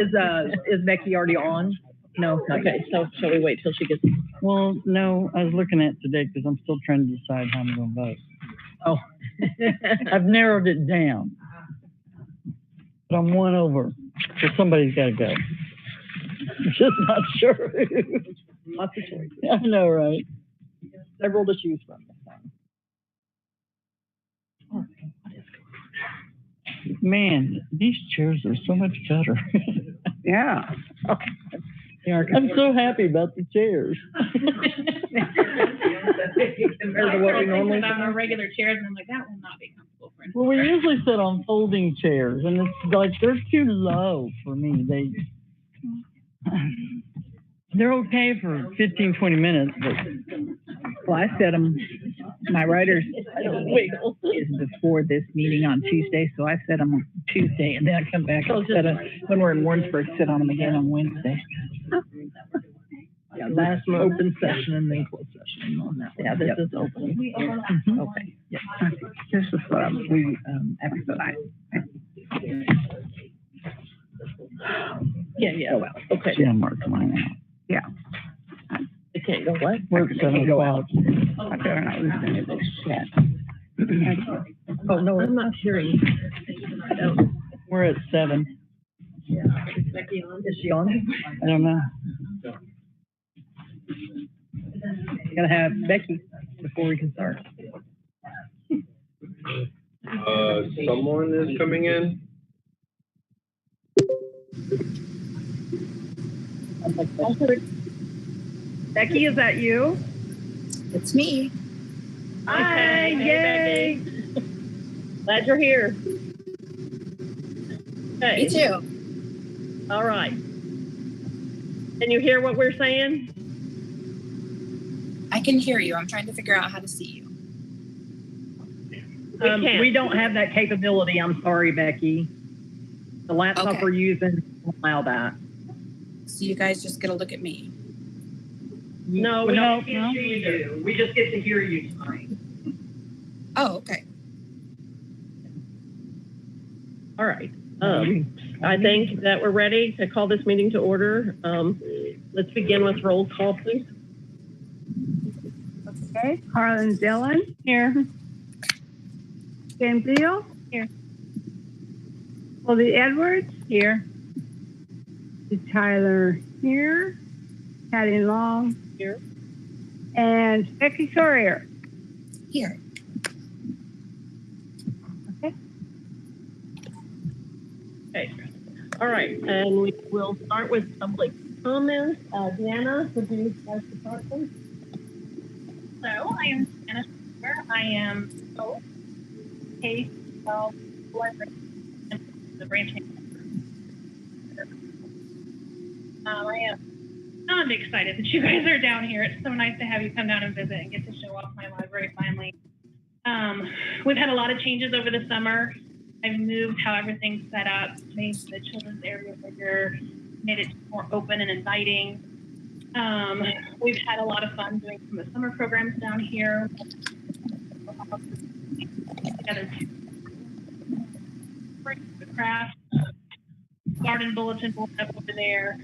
Is Becky already on? No. Okay, so shall we wait till she gets? Well, no, I was looking at today because I'm still trying to decide how I'm going to vote. Oh. I've narrowed it down. But I'm one over, so somebody's got to go. I'm just not sure. Lots of choices. I know, right? Several to choose from. Man, these chairs are so much better. Yeah. I'm so happy about the chairs. Compared to what we normally about our regular chairs, and I'm like, that will not be comfortable for Well, we usually sit on folding chairs, and it's like they're too low for me. They're okay for 15, 20 minutes, but Well, I set them, my writers is before this meeting on Tuesday, so I set them on Tuesday, and then I come back and set them, when we're in Warrensburg, sit on them again on Wednesday. Yeah, last open session and then closed session on that. Yeah, this is open. Mhm. Okay. Yep. This is what we, episode Yeah, well, okay. yeah, mark mine out. Yeah. It can't go what? We're at 7 o'clock. I better not listen to this shit. Oh, no, I'm not hearing. I don't. We're at 7. Is she on? I don't know. Gotta have Becky before we can start. Someone is coming in. Becky, is that you? It's me. Hi, yay! Becky. Glad you're here. Me Okay, too. all right. Can you hear what we're saying? I can hear you. I'm trying to figure out how to see you. We can't. We don't have that capability. I'm sorry, Becky. The laptop Okay. we're using won't allow that. So you guys just get to look at me. No, we we don't don't. see you. We just get to hear you tonight. Oh, okay. All right. I think that we're ready to call this meeting to order. Let's begin with roll call, please. Okay, Harlan Dillon. Here. James Deal. Here. Goldie Edwards. Here. Tyler here. Patty Long. Here. And Becky Sawyer. Here. Okay. All right, and we will start with public comments. Deanna, would you like to start, please? Hello, I am Anna Schreiber. I am K-12 library the branch manager. I am not excited that you guys are down here. It's so nice to have you come down and visit and get to show off my library finally. We've had a lot of changes over the summer. I've moved how everything's set up, made the children's area bigger, made it more open and inviting. We've had a lot of fun doing some of the summer programs down here. Together the craft, garden bulletin board up over there.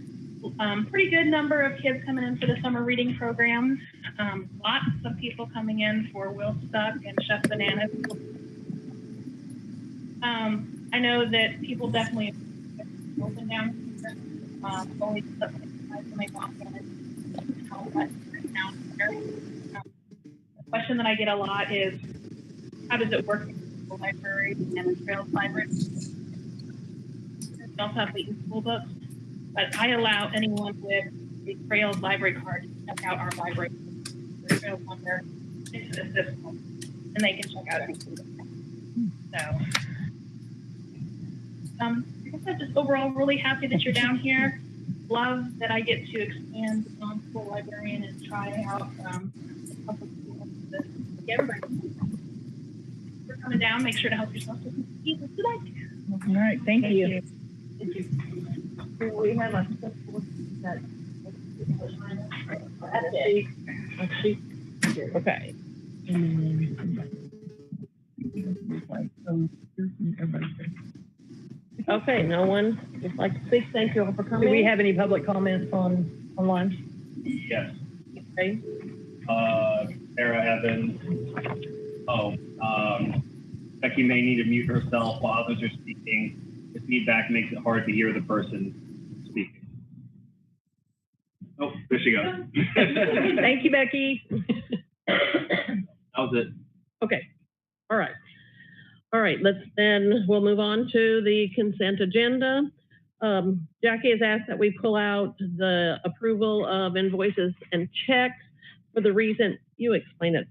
Pretty good number of kids coming in for the summer reading programs. Lots of people coming in for Will Stuck and Chef Bananas. I know that people definitely open down here. Always something nice when they walk in. How much down here. The question that I get a lot is, how does it work in the library and the Trails Library? We also have the school books, but I allow anyone with a Trails library card to check out our library. The Trails number into the system, and they can check out anything. So. Like I said, just overall really happy that you're down here. Love that I get to expand the non-school librarian and try out public schools to get everybody. We're coming down, make sure to help yourself to eat this today. All right, thank you. Thank you. We have a that. Okay. Okay, no one would like to speak. Thank you all for coming. Do we have any public comments online? Yes. Okay. Sarah Evans. Becky may need to mute herself while others are speaking. The feedback makes it hard to hear the person speaking. Oh, there she goes. Thank you, Becky. That was it. Okay. All right. All right. We'll move on to the consent agenda. Jackie has asked that we pull out the approval of invoices and checks for the reason you explain it.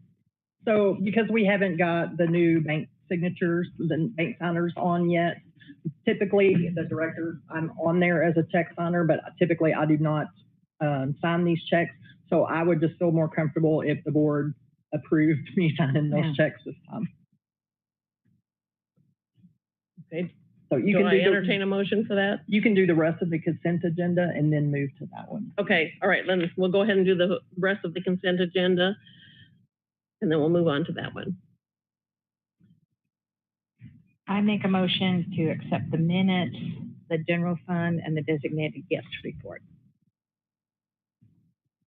So because we haven't got the new bank signatures, the bank signers on yet, typically the director, I'm on there as a check signer, but typically I do not sign these checks. So I would just feel more comfortable if the board approved me signing those checks this time. Okay. So you Do can I entertain a motion for that? You can do the rest of the consent agenda and then move to that one. Okay. All right. Then we'll go ahead and do the rest of the consent agenda, and then we'll move on to that one. I make a motion to accept the minutes, the general fund, and the designated gifts report.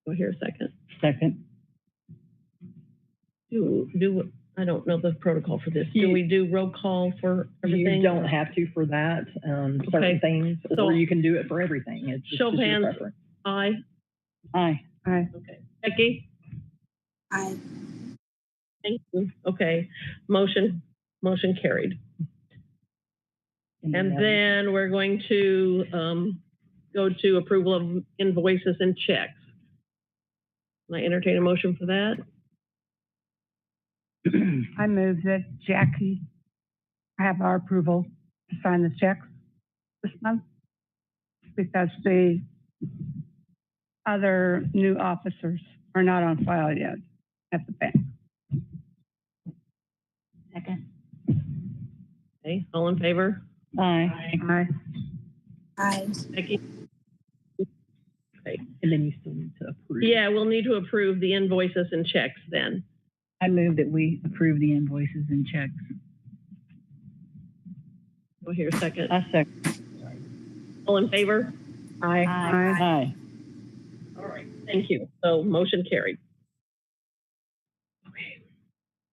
Go here a second. Second. I don't know the protocol for this. Do we do roll call for everything? You don't have to for that, certain things, So- or you can do it for everything. It's just Show of your hands. preference. Aye. Aye. Aye. Okay. Becky? I Thank you. Okay. Motion carried. And then we're going to go to approval of invoices and checks. Can I entertain a motion for that? I move that Jackie have our approval to sign the checks this month because the other new officers are not on file yet at the bank. Second. Okay. All in favor? Aye. I Becky? Okay. And then you still need to approve. Yeah, we'll need to approve the invoices and checks then. I move that we approve the invoices and checks. Go here a second. I second. All in favor? Aye. Aye. All right. Thank you. So motion carried. Okay.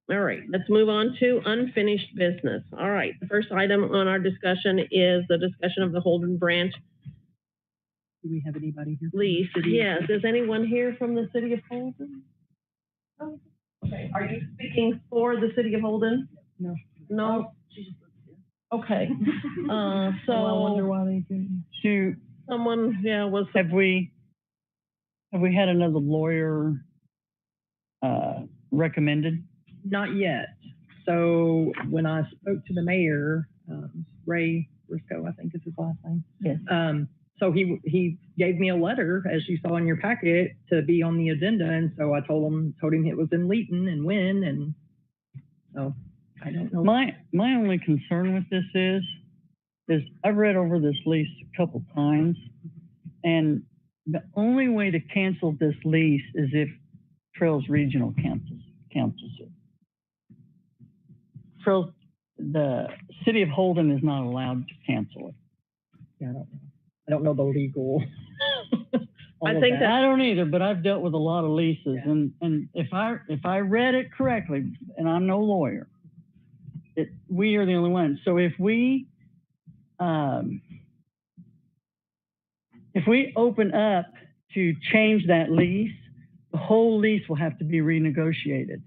All right. Let's move on to unfinished business. All right. The first item on our discussion is the discussion of the Holden Branch Do we have anybody here? lease. Yes. Is anyone here from the city of Holden? Oh, okay. Are you speaking for the city of Holden? No. No? Okay. I wonder So why they didn't. Shoot, someone, was, have we had another lawyer, recommended? Not yet. So when I spoke to the mayor, Ray Briscoe, I think is his last name. Yes. So he gave me a letter, as you saw in your packet, to be on the agenda, and so I told him it was in Leeton and when, and so I don't know. My only concern with this is I've read over this lease a couple times, and the only way to cancel this lease is if Trails Regional cancels it. Trails, the city of Holden is not allowed to cancel it. Yeah, I don't know the legal. I think that, I don't either, but I've dealt with a lot of leases, and if I read it correctly, and I'm no lawyer, we are the only ones. So if we open up to change that lease, the whole lease will have to be renegotiated.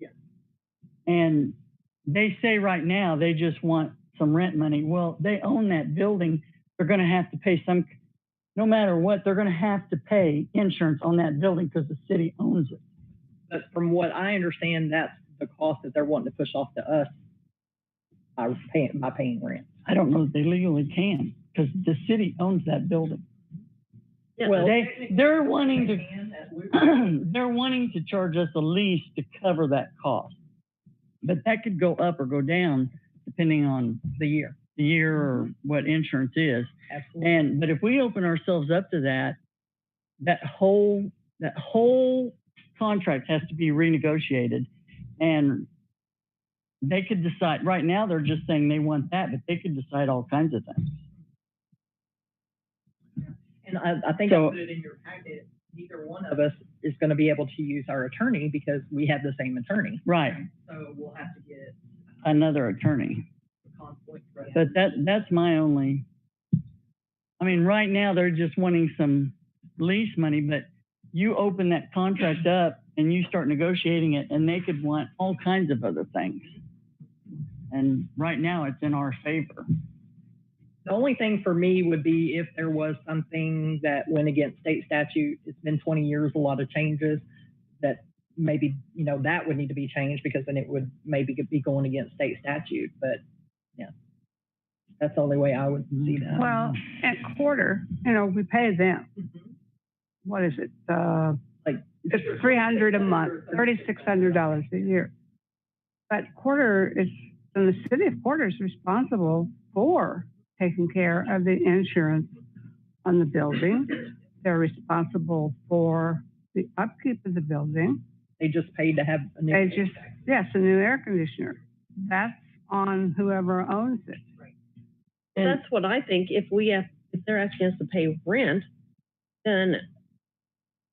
Yeah. And they say right now they just want some rent money. Well, they own that building. They're going to have to pay no matter what, they're going to have to pay insurance on that building because the city owns it. But from what I understand, that's the cost that they're wanting to push off to us by paying rent. I don't know if they legally can because the city owns that building. yeah, Well, they're wanting to charge us a lease to cover that cost, but that could go up or go down depending on the year or what insurance is. Absolutely. But if we open ourselves up to that whole contract has to be renegotiated, and they could decide, right now, they're just saying they want that, but they could decide all kinds of things. And I think I put it in your packet, neither one of us is gonna be able to use our attorney because we have the same attorney. Right, So we'll have to get another attorney. a conflict. Right? But that's my only, I mean, right now, they're just wanting some lease money, but you open that contract up and you start negotiating it, and they could want all kinds of other things. And right now, it's in our favor. The only thing for me would be if there was something that went against state statute. It's been 20 years, a lot of changes that maybe, you know, that would need to be changed because then it would maybe be going against state statute. But yeah, that's the only way I would see that. Well, at quarter, you know, we pay them. What is it? Like It's $300 a month, $3,600 a year. But Quarter is, and the city of Quarter is responsible for taking care of the insurance on the building. They're responsible for the upkeep of the building. they just paid to have a new. They just, yes, a new air conditioner. That's on whoever owns it. And That's what I think. If they're asking us to pay rent, then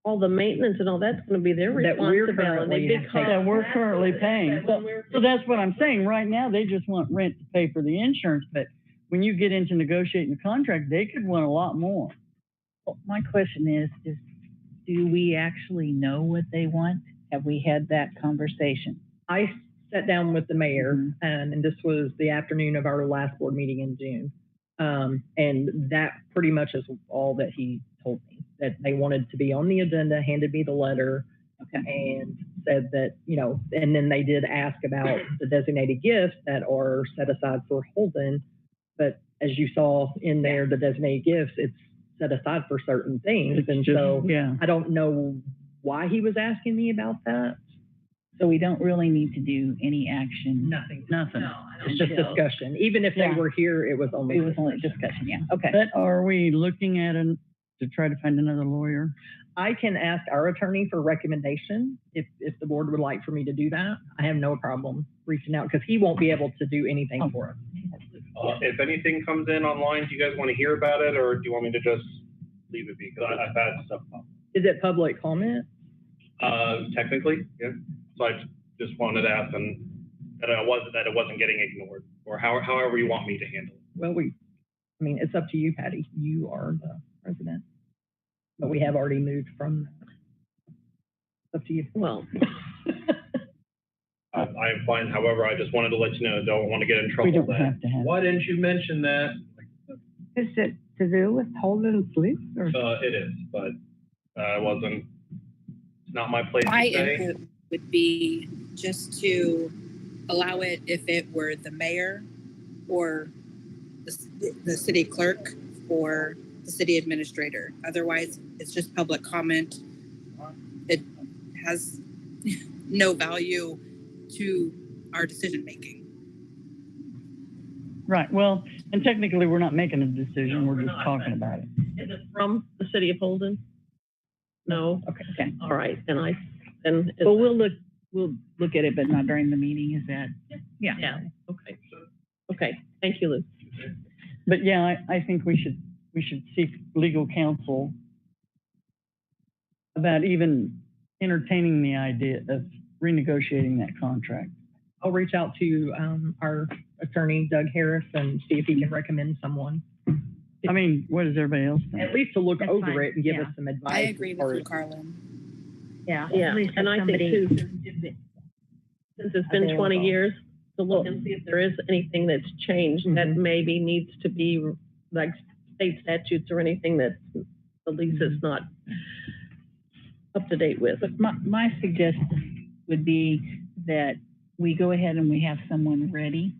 all the maintenance and all that's gonna be their That we're responsibility currently because. that we're currently paying. When we're- So that's what I'm saying. Right now, they just want rent to pay for the insurance, but when you get into negotiating the contract, they could want a lot more. Well, my question is do we actually know what they want? Have we had that conversation? I sat down with the mayor, and this was the afternoon of our last board meeting in June. And that pretty much is all that he told me, that they wanted to be on the agenda, handed me the letter, and said that, you know, and then they did ask about the designated gifts that are set aside for Holden. But as you saw in there, the designated gifts, it's set aside for certain things. It's And just- so yeah. I don't know why he was asking me about that. So we don't really need to do any action. Nothing. Nothing. It's just discussion. Even if they Yeah. were here, it was only. It was only discussion, yeah. Okay. But are we looking at to try to find another lawyer? I can ask our attorney for recommendation if the board would like for me to do that. I have no problem reaching out because he won't be able to do anything for us. If anything comes in online, do you guys want to hear about it, or do you want me to just leave it be? Because I've had stuff pop. Is it public comment? Technically, yeah. So I just wanted to ask them that it wasn't getting ignored, or however you want me to handle it. Well, I mean, it's up to you, Patty. You are the president. But we have already moved from that. It's up to you. Well, I am fine. However, I just wanted to let you know, don't want to get in trouble. We don't that- have to have. Why didn't you mention that? Is it to do with Holden's lease or? It is, but it's not my place My to say. input would be just to allow it if it were the mayor or the city clerk or the city administrator. Otherwise, it's just public comment. It has no value to our decision making. Right, well, and technically, we're not making a decision, we're just not. talking about it. is it from the city of Holden? No? Okay. All right, then Well, we'll look at it, but not during the meeting, is that? Yeah. yeah, okay. Okay, thank you, Lou. But yeah, I think we should seek legal counsel about even entertaining the idea of renegotiating that contract. I'll reach out to our attorney, Doug Harris, and see if he can recommend someone, I mean, what does everybody else think? at least to look That's over fine, it and give yeah. us some advice. I agree as far with you, as- Carlin. Yeah. Yeah, at least and have I think somebody- too, since it's been 20 Available. years, to look and see if there is anything that's changed that Mhm. maybe needs to be, like state statutes or anything that the lease is not up to date with. But my suggestion would be that we go ahead and we have someone ready.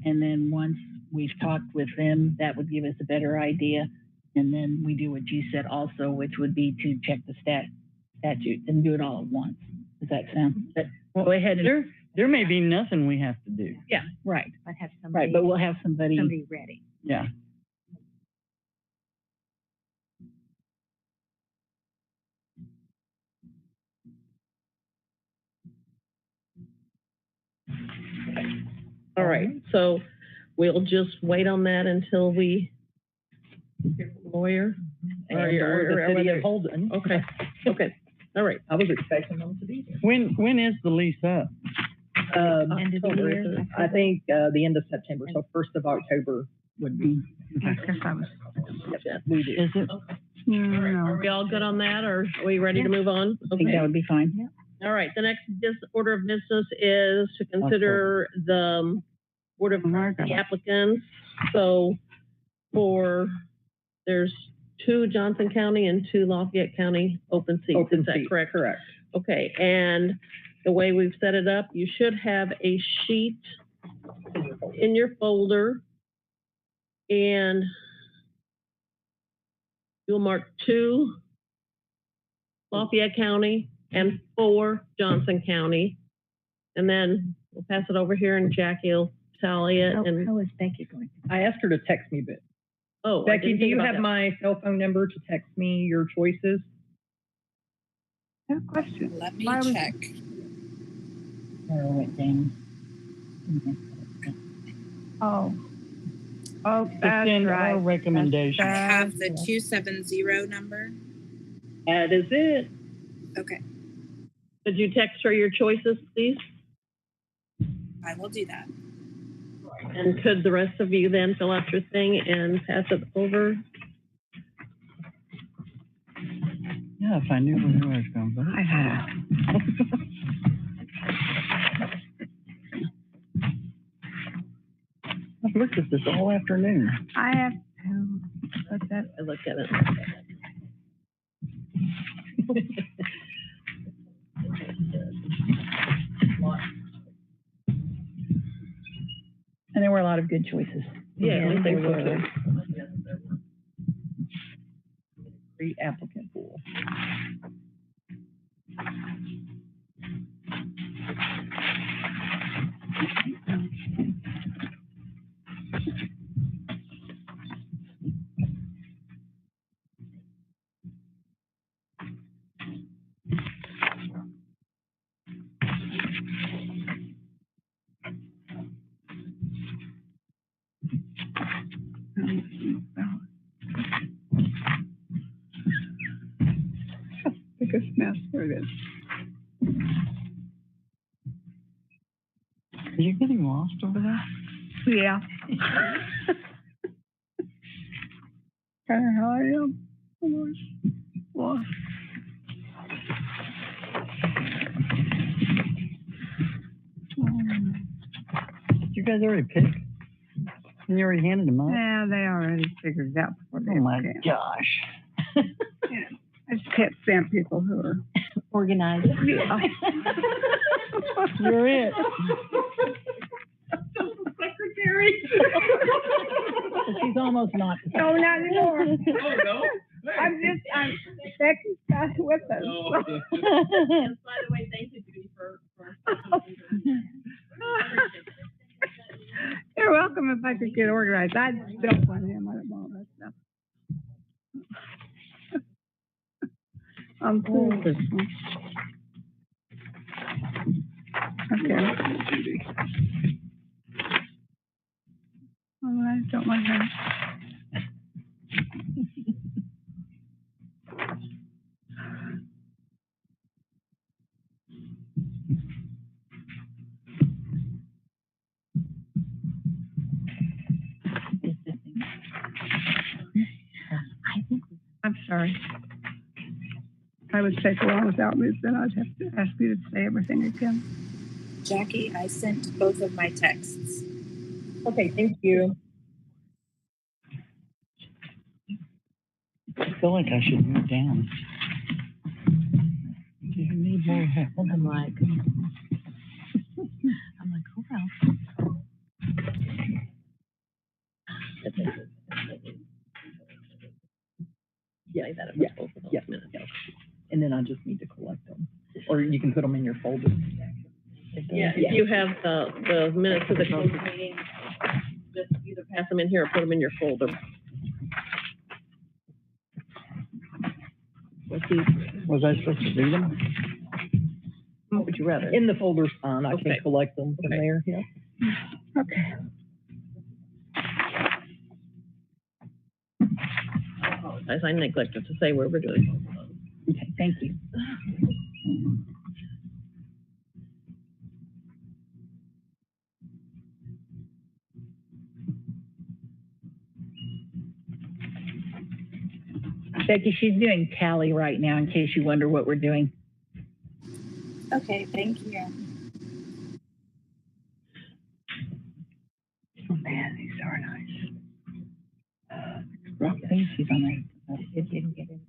And then once we've talked with them, that would give us a better idea. And then we do what you said also, which would be to check the statute and do it all at once. Does that sound? Go ahead and, There may be nothing we have to do. yeah, right, I'd have right. somebody, But we'll have somebody. somebody ready. Yeah. All right, so we'll just wait on that until we hear from the lawyer. And Or- or the or city whether- of Holden. Okay, okay, all right. I was expecting them to be there. When is the lease up? End of the October, year, isn't it? I think, the end of September, so 1st of October would be. I guess I was, We do. Is it? Are no. we all good on that, or are we ready to move on? I think that would be fine. All right, the next order of business is to consider the Board of the applicants. So there's 2 Johnson County and 2 Lafayette County open seats, Open is that seat, correct? Correct. Okay, and the way we've set it up, you should have a sheet in your folder. And you'll mark 2 Lafayette County and 4 Johnson County. And then we'll pass it over here and Jackie will tally it. And, How is Becky going? I asked her to text me, but oh, I Becky, didn't do think you about have that. my cell phone number to text me your choices? I have a question. Let me Why was- check. Narrow it down. Oh. Oh, It's that's in our right. recommendation. I have the That's- 270 number. That is it. Okay, Could you text her your choices, please? I will do that. And could the rest of you then fill out your thing and pass it over? Yeah, if I knew where I was going, but. I had I've looked at this all afternoon. I have to put that, I looked at it. And there were a lot of good choices. Yeah, I think so too. Great applicant pool. biggest mess there it is. Are you getting lost over there? Yeah. Kind of how I am. Almost lost. Did you guys already pick? And you already handed them out? Yeah, they already figured it out before they Oh my came. gosh. Yeah. I just can't stand people who are. Organized. Yeah. You're it. Secretary. She's almost not. No, not anymore. Oh, no? I'm Becky's not with us. No. And by the way, thank you, Judy, for. You're welcome if I could get organized. I don't want him. I don't want that stuff. I'm cool with this one. Okay. All right, don't mind her. I'm sorry. I would take a while without me, then I'd have to ask you to say everything again. Jackie, I sent both of my texts. Okay, thank you. I feel like I should move down. Do you need more help? I'm like, oh well. Yeah, that Yeah, was both of those yeah, minutes. yeah. And then I just need to collect them, or you can put them in your folder. Yeah, if you have the minutes of the closed meeting, just either pass them in here or put them in your folder. What's easier? Was I supposed to read them? What would you rather? In the folder's fine, I can Okay. collect them from Okay. there, yeah. Okay. As I neglected to say where we're doing. Okay, thank you. Becky, she's doing tally right now in case you wonder what we're doing. Okay, thank you. Oh man, these are nice. Rock thinks he's on there. It didn't get in.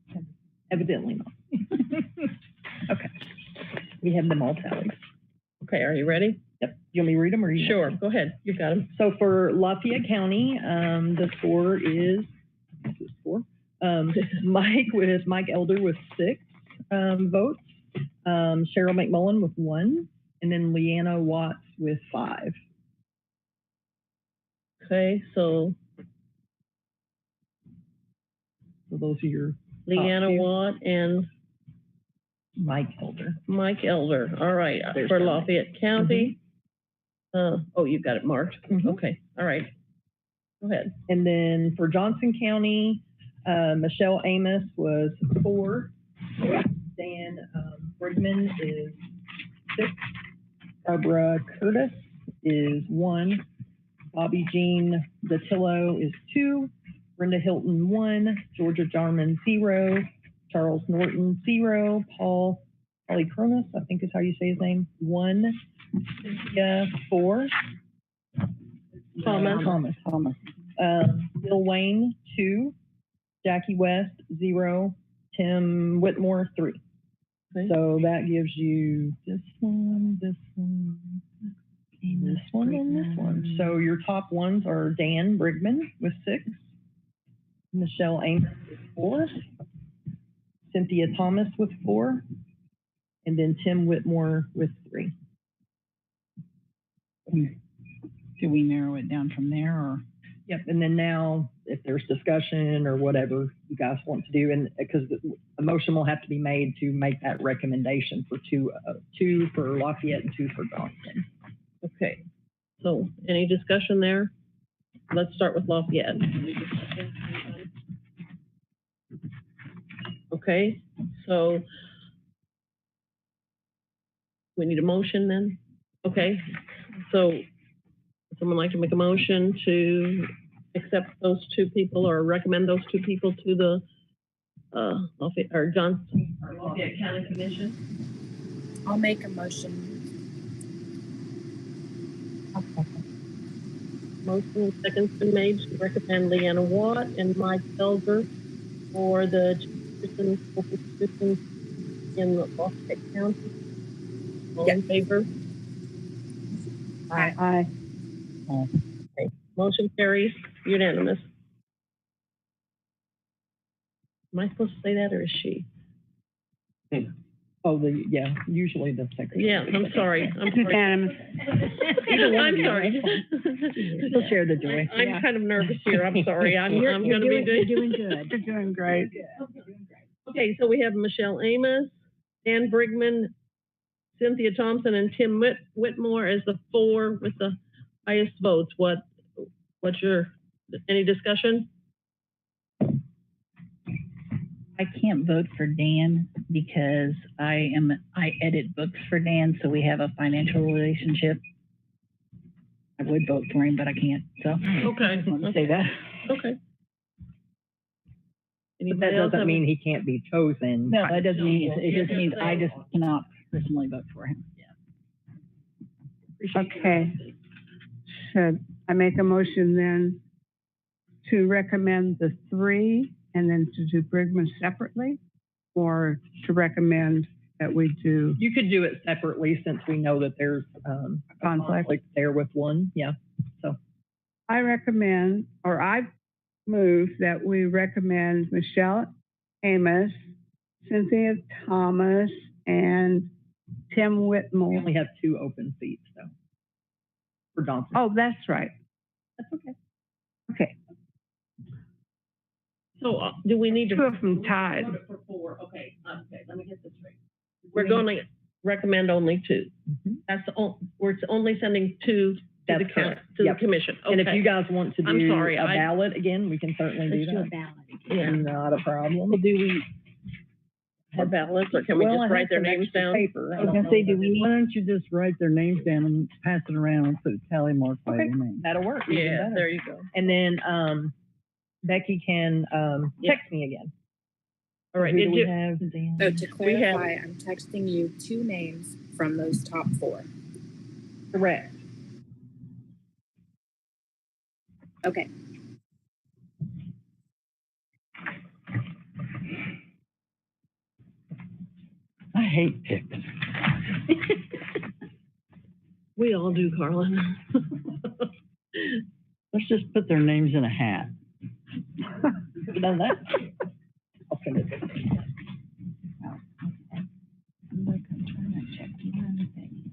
Evidently not. Okay. We have them all tallied. Okay, are you ready? Yep. You want me to read them or you? Sure, go ahead. You've got them. So for Lafayette County, the score is, Mike Elder with 6 votes, Cheryl McMullen with 1, and then Leanna Watts with 5. Okay, so So those are your Leanna two. Watt and Mike Elder. Mike Elder. All right, There's for County. Lafayette County. Oh, you've got it marked. Mhm. Okay, all right. Go ahead. And then for Johnson County, Michelle Amos was 4. Dan Brigman is 6. Barbara Curtis is 1. Bobby Jean Datillo is 2. Brenda Hilton 1. Georgia Jarman 0. Charles Norton 0. Polly Cronus, I think is how you say his name, 1. Cynthia 4. Thomas. Bill Wayne 2. Jackie West 0. Tim Whitmore 3. Okay. So that gives you this one, and this one. So your top ones are Dan Brigman with 6. Michelle Amos with 4. Cynthia Thomas with 4. And then Tim Whitmore with 3. Do we narrow it down from there or? Yep, and then now, if there's discussion or whatever you guys want to do, and because a motion will have to be made to make that recommendation for 2 for Lafayette and 2 for Johnson. Okay, so any discussion there? Let's start with Lafayette. Okay, so we need a motion then? Okay, so would someone like to make a motion to accept those 2 people or recommend those 2 people to the Lafayette County Commission? I'll make a motion. Motion and second's been made to recommend Leanna Watt and Mike Elder for the positions in Lafayette County. All in favor? Aye. Okay. Motion carries unanimous. Am I supposed to say that or is she? Oh, usually the secretary. Yeah, I'm sorry. It's unanimous. I'm sorry. We'll share the joy. I'm kind of nervous here. I'm sorry. I'm going to be You're doing good. You're doing great. Okay, so we have Michelle Amos, Dan Brigman, Cynthia Thompson, and Tim Whitmore as the 4 with the highest votes. What's your, any discussion? I can't vote for Dan because I edit books for Dan, so we have a financial relationship. I would vote for him, but I can't, so. Okay. I just want to say that. Okay. But that Anybody else doesn't have- mean he can't be chosen. No, that doesn't mean, it just means I just cannot personally vote for him. Okay. Should I make a motion then to recommend the 3 and then to do Brigman separately? Or to recommend that we do You could do it separately since we know that there's a conflict there with one. Yeah. So I recommend, or I move that we recommend Michelle Amos, Cynthia Thomas, and Tim we Whitmore. only have 2 open seats though for Johnson. Oh, that's right. That's okay. Okay. So do we need to? 2 of them tied. For 4, okay, let me get this straight. We're going to recommend only 2. Mhm. We're only sending 2 To That's the correct. To the Yep. commission, And if okay. you guys want to I'm do sorry, a I- ballot again, we can certainly do Let's do a that. ballot. Yeah, Not a problem. Well, do we, or ballots, or can we Well, I just have write their some names extra down? Paper. I was gonna say, do we Why need, don't you just write their names down and pass it around and put a tally mark by Okay. your name? That'll work. even Yeah, better. there you go. And then, Becky can, Yeah. text me again. All right, Who do did we you, have? So to We have- clarify, I'm texting you 2 names from those top 4. Correct. Okay. I hate picks. we all do, Carlin. Let's just put their names in a hat. Have you done that? I'll send it to you. Look, I'm trying to check one thing.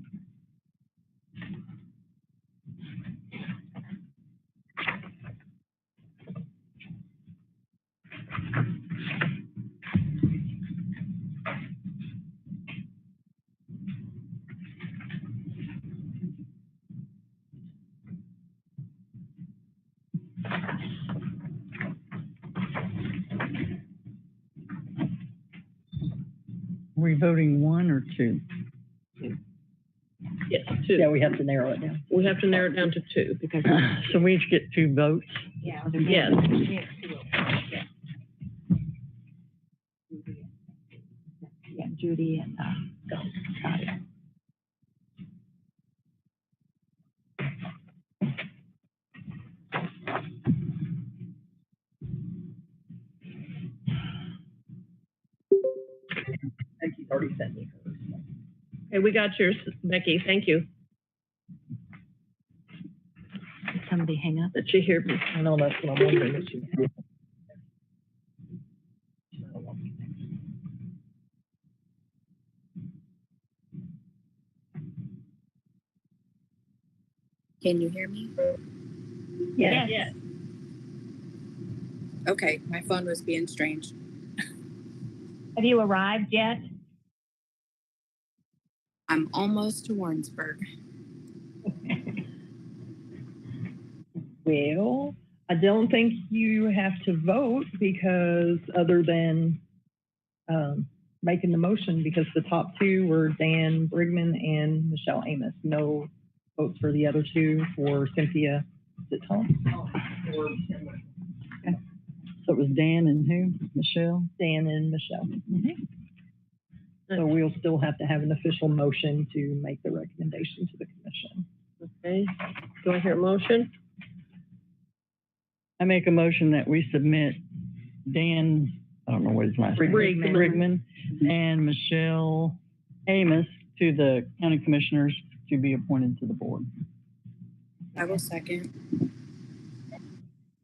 Are we voting 1 or 2? Yes, 2. Yeah, we have to narrow it down. We have to narrow it down to 2. Because, So we each get 2 votes? yeah. Yes. Yeah, Judy and, Scotty. Becky's already sent me hers. Okay, we got yours, Becky, thank you. Did somebody hang up? Did she hear me? I know that's what I'm wondering if she. Can you hear me? Yes. Okay, my phone was being strange. Have you arrived yet? I'm almost to Warrensburg. Well, I don't think you have to vote because other than, making the motion, because the top 2 were Dan Brigman and Michelle Amos. No votes for the other 2 for Cynthia, is it Tom? Okay. So it was Dan and who? Michelle? Dan and Michelle. So we'll still have to have an official motion to make the recommendation to the commission. Okay, do I hear a motion? I make a motion that we submit Dan, I don't know what his last name is. Brigman. Brigman and Michelle Amos to the county commissioners to be appointed to the board. I will second.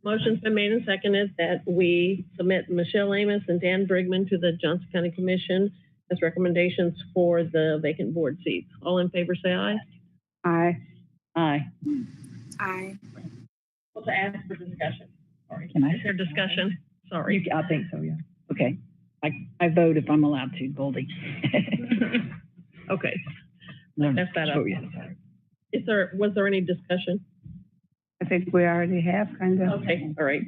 Motion's been made and seconded that we submit Michelle Amos and Dan Brigman to the Johnson County Commission as recommendations for the vacant board seats. All in favor, say aye. Aye. Aye. Aye. Well, to ask for discussion. Sorry. Can I Is there discussion? Sorry. I think so, yeah. okay, I vote if I'm allowed to, Goldie. Okay, No, mess that up. oh, yeah. Was there any discussion? I think we already have, kind of. Okay, all right.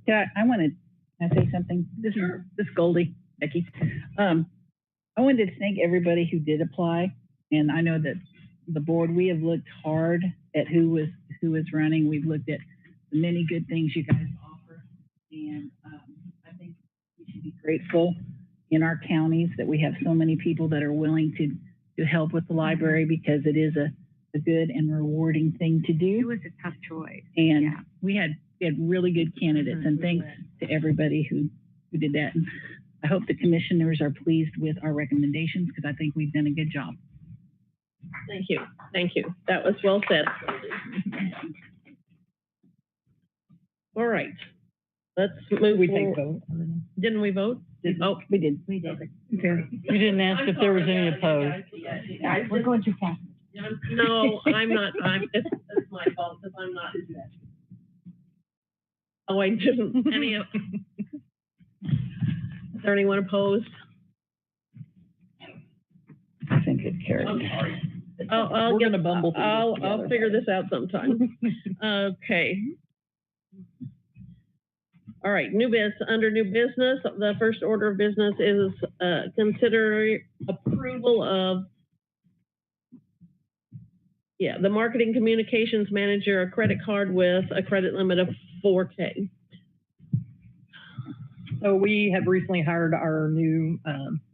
Yeah, I wanted, can I say something? This is Goldie, Becky. I wanted to thank everybody who did apply, and I know that the board, we have looked hard at who was running. We've looked at the many good things you guys offer, and I think we should be grateful in our counties that we have so many people that are willing to help with the library, because it is a good and rewarding thing to do. It was a tough choice. And Yeah. we had really good candidates, and thanks to everybody who did that. And I hope the commissioners are pleased with our recommendations, because I think we've done a good job. Thank you, thank you. That was well said. All right, let's move. We take forward. vote. Didn't we vote? Oh, we did. We did. Okay. You didn't ask if there was any opposed. We're going too fast. No, I'm not, it's my fault, because I'm not. Oh, I didn't, is there anyone opposed? I think it carried. I'm sorry. I'll We're get, gonna bumble through this I'll together. figure this out sometime. Okay. All right, under new business, the first order of business is, consider approval of, the marketing communications manager, a credit card with a credit limit of 4K. So we have recently hired our new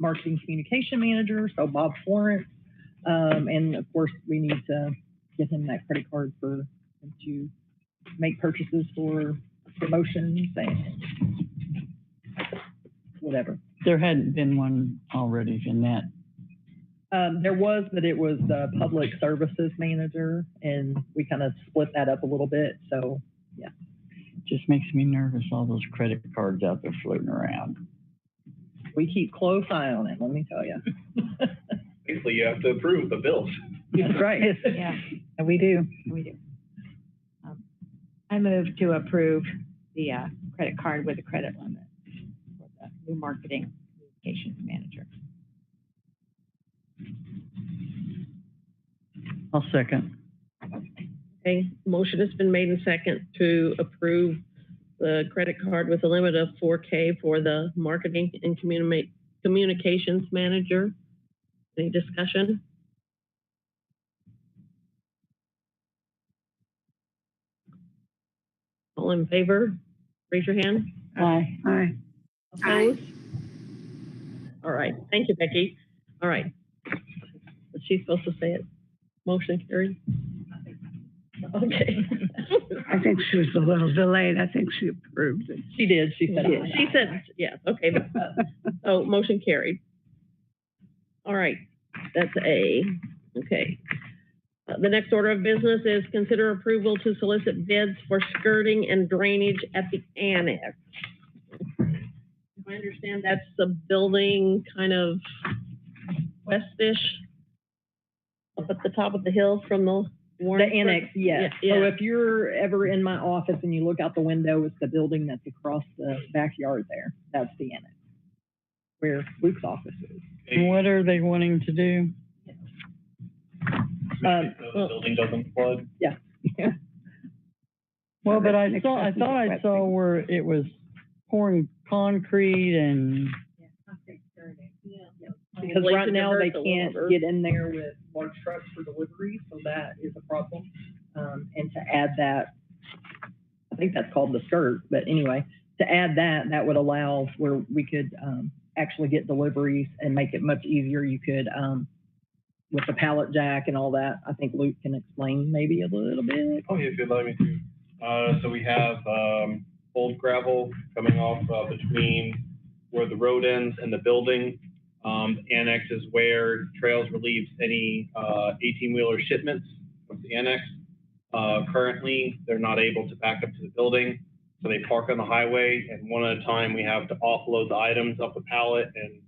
marketing communication manager, so Bob Florence. And of course, we need to get him that credit card for him to make purchases for promotions and whatever. There hadn't been one already in that. There was, but it was the public services manager, and we kind of split that up a little bit. So, yeah. Just makes me nervous, all those credit cards out there floating around. We keep close eye on it, let me tell you. Basically, you have to approve the bills. That's right. Yeah, We do. we do. I move to approve the credit card with a credit limit for the new marketing communications manager. I'll second. Okay, motion has been made and second to approve the credit card with a limit of 4K for the marketing and communications manager. Any discussion? All in favor, raise your hand. Aye. Aye. Opposed? All right, thank you, Becky. All right. Was she supposed to say it? Motion carried? Okay. I think she was a little delayed. I think she approved it. She did, she said. aye. She said, yes, okay. Oh, motion carried. All right, that's A. Okay. The next order of business is consider approval to solicit bids for skirting and drainage at the annex. If I understand, that's the building kind of westish up at the top of the hill from the The Warren. annex, yes. Yeah, So yeah. if you're ever in my office and you look out the window, it's the building that's across the backyard there. That's the annex, where Luke's office is. And what are they wanting to do? So the building doesn't flood. Yeah. Well, but I thought I saw where it was pouring concrete and, Because Like right to now they divert the can't water. get in there with large trucks for delivery, so that is a problem. And to add that, I think that's called the skirt, but anyway, to add that, that would allow where we could, actually get deliveries and make it much easier. You could, with the pallet jack and all that, I think Luke can explain maybe a little bit. Oh, yeah, if you'd let me to. So we have, old gravel coming off, between where the road ends and the building. Annex is where Trails relieves any, 18-wheeler shipments from the annex. Currently, they're not able to back up to the building, so they park on the highway, and one at a time, we have to offload the items up the pallet and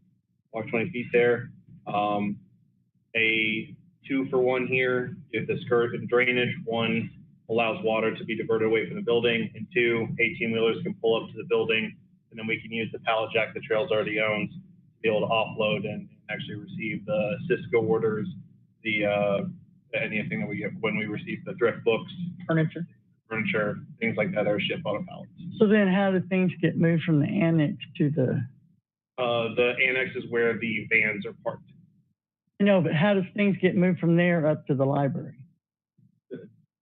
walk 20 feet there. A 2-for-1 here, if the skirt and drainage, 1 allows water to be diverted away from the building, and 2, 18-wheelers can pull up to the building, and then we can use the pallet jack the Trails already owns to be able to offload and actually receive the Cisco orders, the anything that we get when we receive the thrift books, furniture, things like that are shipped on a pallet. so then how do things get moved from the annex to the, The annex is where the vans are parked. no, but how does things get moved from there up to the library?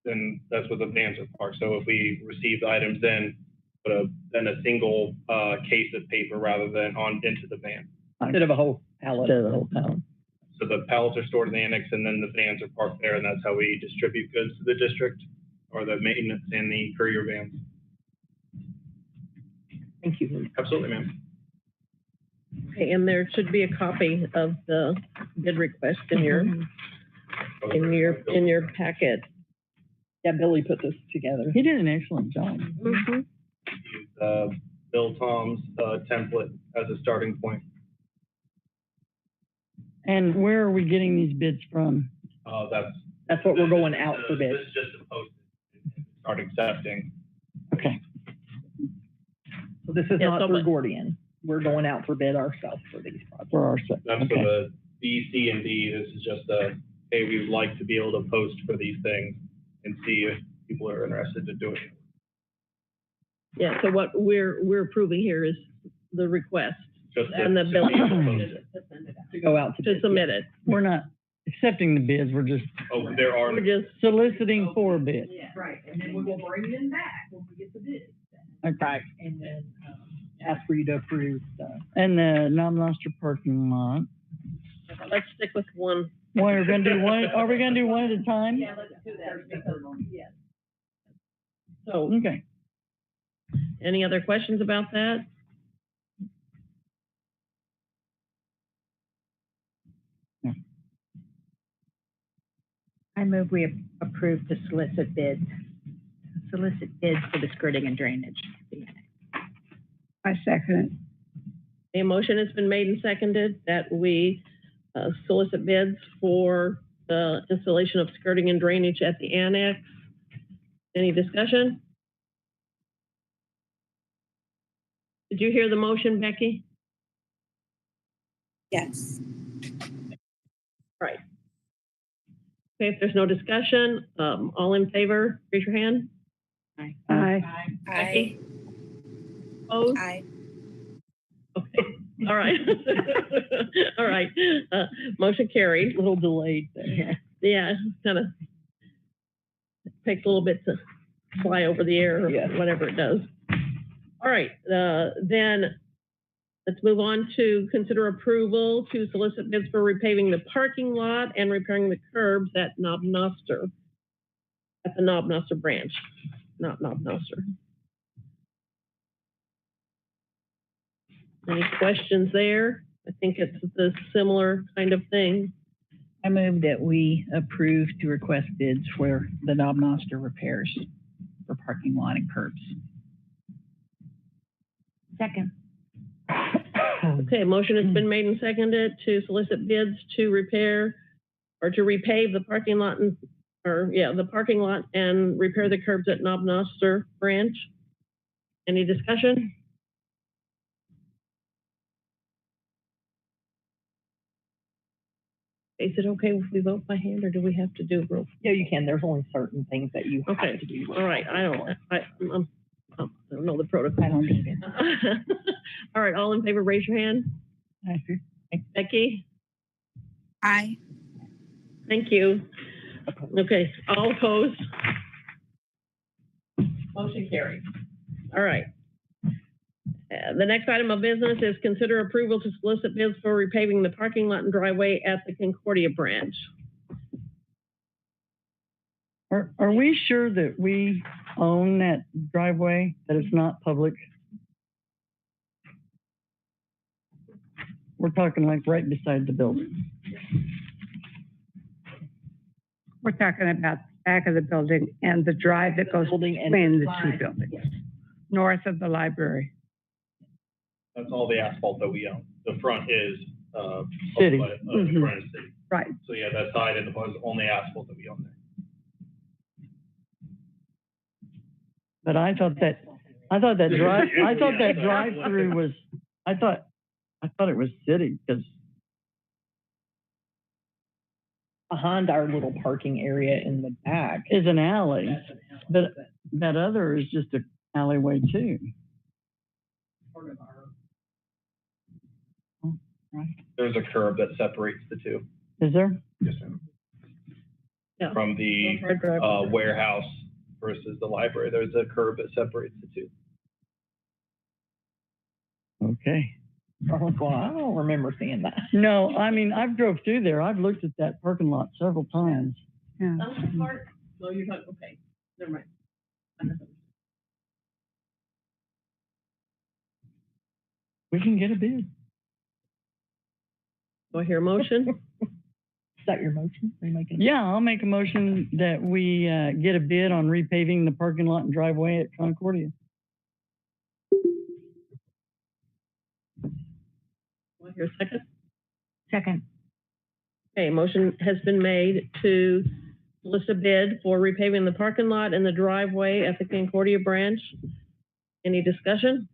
Then that's where the vans are parked. So if we receive the items, then put a single case of paper rather than into the van. Instead of a whole pallet. Instead of the whole pallet. So the pallets are stored in the annex, and then the vans are parked there, and that's how we distribute goods to the district, or the maintenance and the courier vans. Thank you, Luke. Absolutely, ma'am. Okay, and there should be a copy of the bid request in your packet. Yeah, Billy put this together. He did an excellent job. Mhm. Use Bill Tom's template as a starting point. And where are we getting these bids from? That's what we're going out for bid. This is just to post it and start accepting. Okay. So this is Yeah, not so through much. Gordian. We're going out for bid ourselves for these projects. For our set. That's for Okay. the B, C, and D. This is just a hey, we would like to be able to post for these things and see if people are interested to do it. Yeah, so what we're approving here is the request Just and the to be ability able to post it. To go out to to bid. submit it. We're not accepting the bids, we're just Oh, there are, We're just, soliciting for bids. Right, and then we will bring them back when we get the bid. Okay. And then, ask for you to approve the. And the Nob-Noster parking lot. let's stick with one. Well, we're gonna do one, are we gonna do one at a time? let's do that. Yes. So, Okay. any other questions about that? I move we approve to solicit bids for the skirting and drainage. I second A motion has been made and seconded that we solicit bids for the installation of skirting and drainage at the annex. Any discussion? Did you hear the motion, Becky? Yes. Right. Okay, if there's no discussion, all in favor, raise your hand. it. Aye. I, Opposed? I, Okay, all right. All right, motion carried. A little delayed there. Yeah, kind of takes a little bit to fly over the air or Yeah. whatever it does. All right, then let's move on to consider approval to solicit bids for repaving the parking lot and repairing the curbs at Nob-Noster, at the Nob-Noster branch, not Nob-Noster. Any questions there? I think it's the similar kind of thing. I move that we approve to request bids for the Nob-Noster repairs for parking lot and curbs. Second. Okay, motion has been made and seconded to solicit bids to repair or to repave the parking lot and, the parking lot and repair the curbs at Nob-Noster branch. Any discussion? Is it okay if we vote by hand or do we have to do roll? Yeah, you can. There's only certain things that you have Okay, to do. all right, I don't know the protocol. I don't understand. All right, all in favor, raise your hand. Becky? I, Thank you. Okay, all opposed? Motion carried. All right. The next item of business is consider approval to solicit bids for repaving the parking lot and driveway at the Concordia branch. Are we sure that we own that driveway, that it's not public? We're talking like right beside the building. We're talking about the back of the building and the drive that goes Building and between the side. two buildings, north of the library. that's all the asphalt that we own. The front is, City. The front is city. Right. So yeah, that side and the was only asphalt that we own there. But I thought that drive-through was, I thought it was city, because Behind our little parking area in the back. it's an alley, but that other is just an alleyway too. Oh, right. There's a curb that separates the two. Is there? Yes, ma'am. Yeah. From the warehouse versus the library, there's a curb that separates the two. Okay. Well, I don't remember seeing that. No, I mean, I've drove through there. I've looked at that parking lot several times. Yeah. No, you're not, okay, never mind. We can get a bid. Do I hear a motion? Is that your motion? Are you making? Yeah, I'll make a motion that we get a bid on repaving the parking lot and driveway at Concordia. Do I hear a second? Second. Okay, motion has been made to solicit a bid for repaving the parking lot and the driveway at the Concordia branch. Any discussion?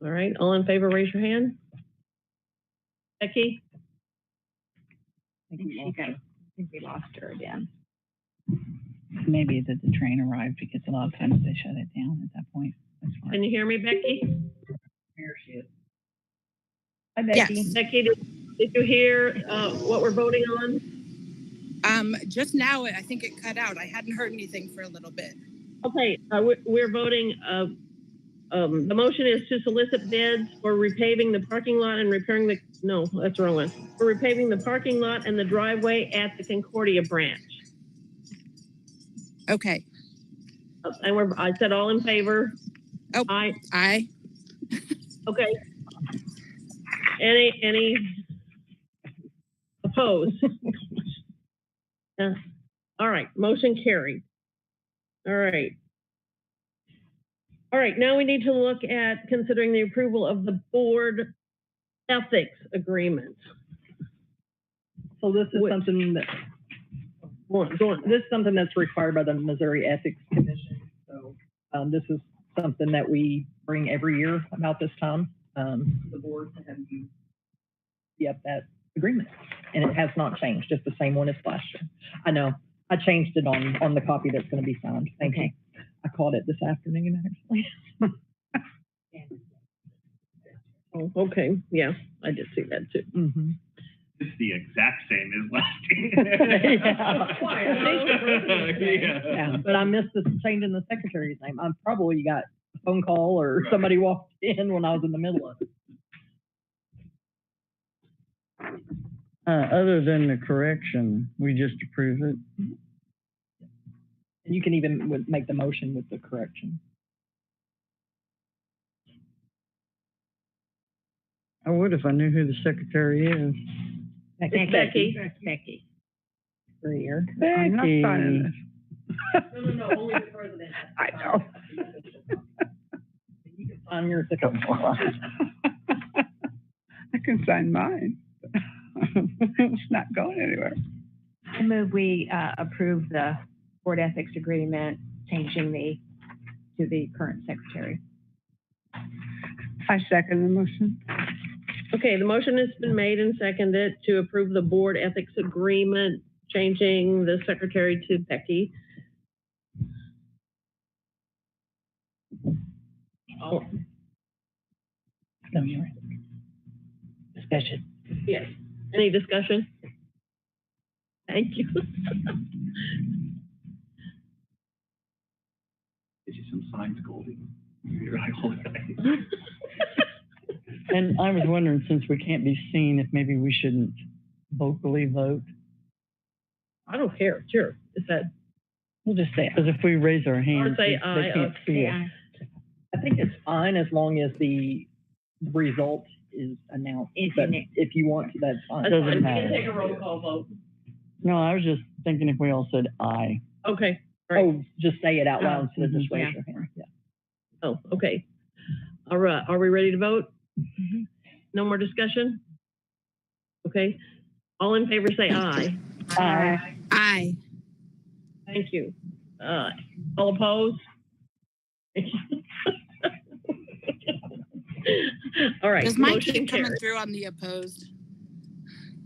All right, all in favor, raise your hand. Becky? I think we lost her again. Maybe that the train arrived because a lot of times they shut it down at that point. That's fine. Can you hear me, Becky? Here she is. Hi, Becky. Yes. Becky, did you hear what we're voting on? Just now, I think it cut out. I hadn't heard anything for a little bit. Okay, we're voting, the motion is to solicit bids for repaving the parking lot and repairing the, no, that's the wrong one. For repaving the parking lot and the driveway at the Concordia branch. Okay. And I said all in favor? Oh. Aye. Okay. Any opposed? All right, motion carried. All right. All right, now we need to look at considering the approval of the board ethics agreement. So this is something that, this is something that's required by the Missouri Ethics Commission. So this is something that we bring every year about this time, the board to have you see up that agreement. And it has not changed, it's the same one as last year. I know, I changed it on the copy that's gonna be signed. Thank you. I caught it this afternoon, actually. Oh, okay, yeah, I did see that too. Mm-hmm. It's the exact same as last year. Yeah, but I missed the changing the secretary's name. I probably got a phone call or somebody walked in when I was in the middle of it. Other than the correction, we just approve it. And you can even make the motion with the correction. I would if I knew who the secretary is. It's Becky. Becky. For a year. I'm not signing this. No, only the president. I know. You can sign yours. I can sign mine. It's not going anywhere. I move we approve the board ethics agreement, changing to the current secretary. I second the motion. Okay, the motion has been made and seconded to approve the board ethics agreement, changing the secretary to Becky. Oh. No, you're right. Discussion. Yes. Any discussion? Thank you. Get you some signs, Goldie. You're right all the time. And I was wondering, since we can't be seen, if maybe we shouldn't vocally vote. I don't care. Sure. Is that? We'll just say, because if we raise our hands, say they aye, can't see it. I think it's fine as long as the result is announced. But if you want to, that's fine. That's Doesn't fine. We matter. can take a roll call vote. No, I was just thinking if we all said aye. Okay. All right. Oh, just say it out loud instead of just Mhm. raise your hand. Yeah. Oh, okay. All right. Are we ready to vote? Mm-hmm. No more discussion? Okay. All in favor say aye. Aye. Aye. Thank you. All opposed? All right. Does mine motion keep coming carried. through on the opposed?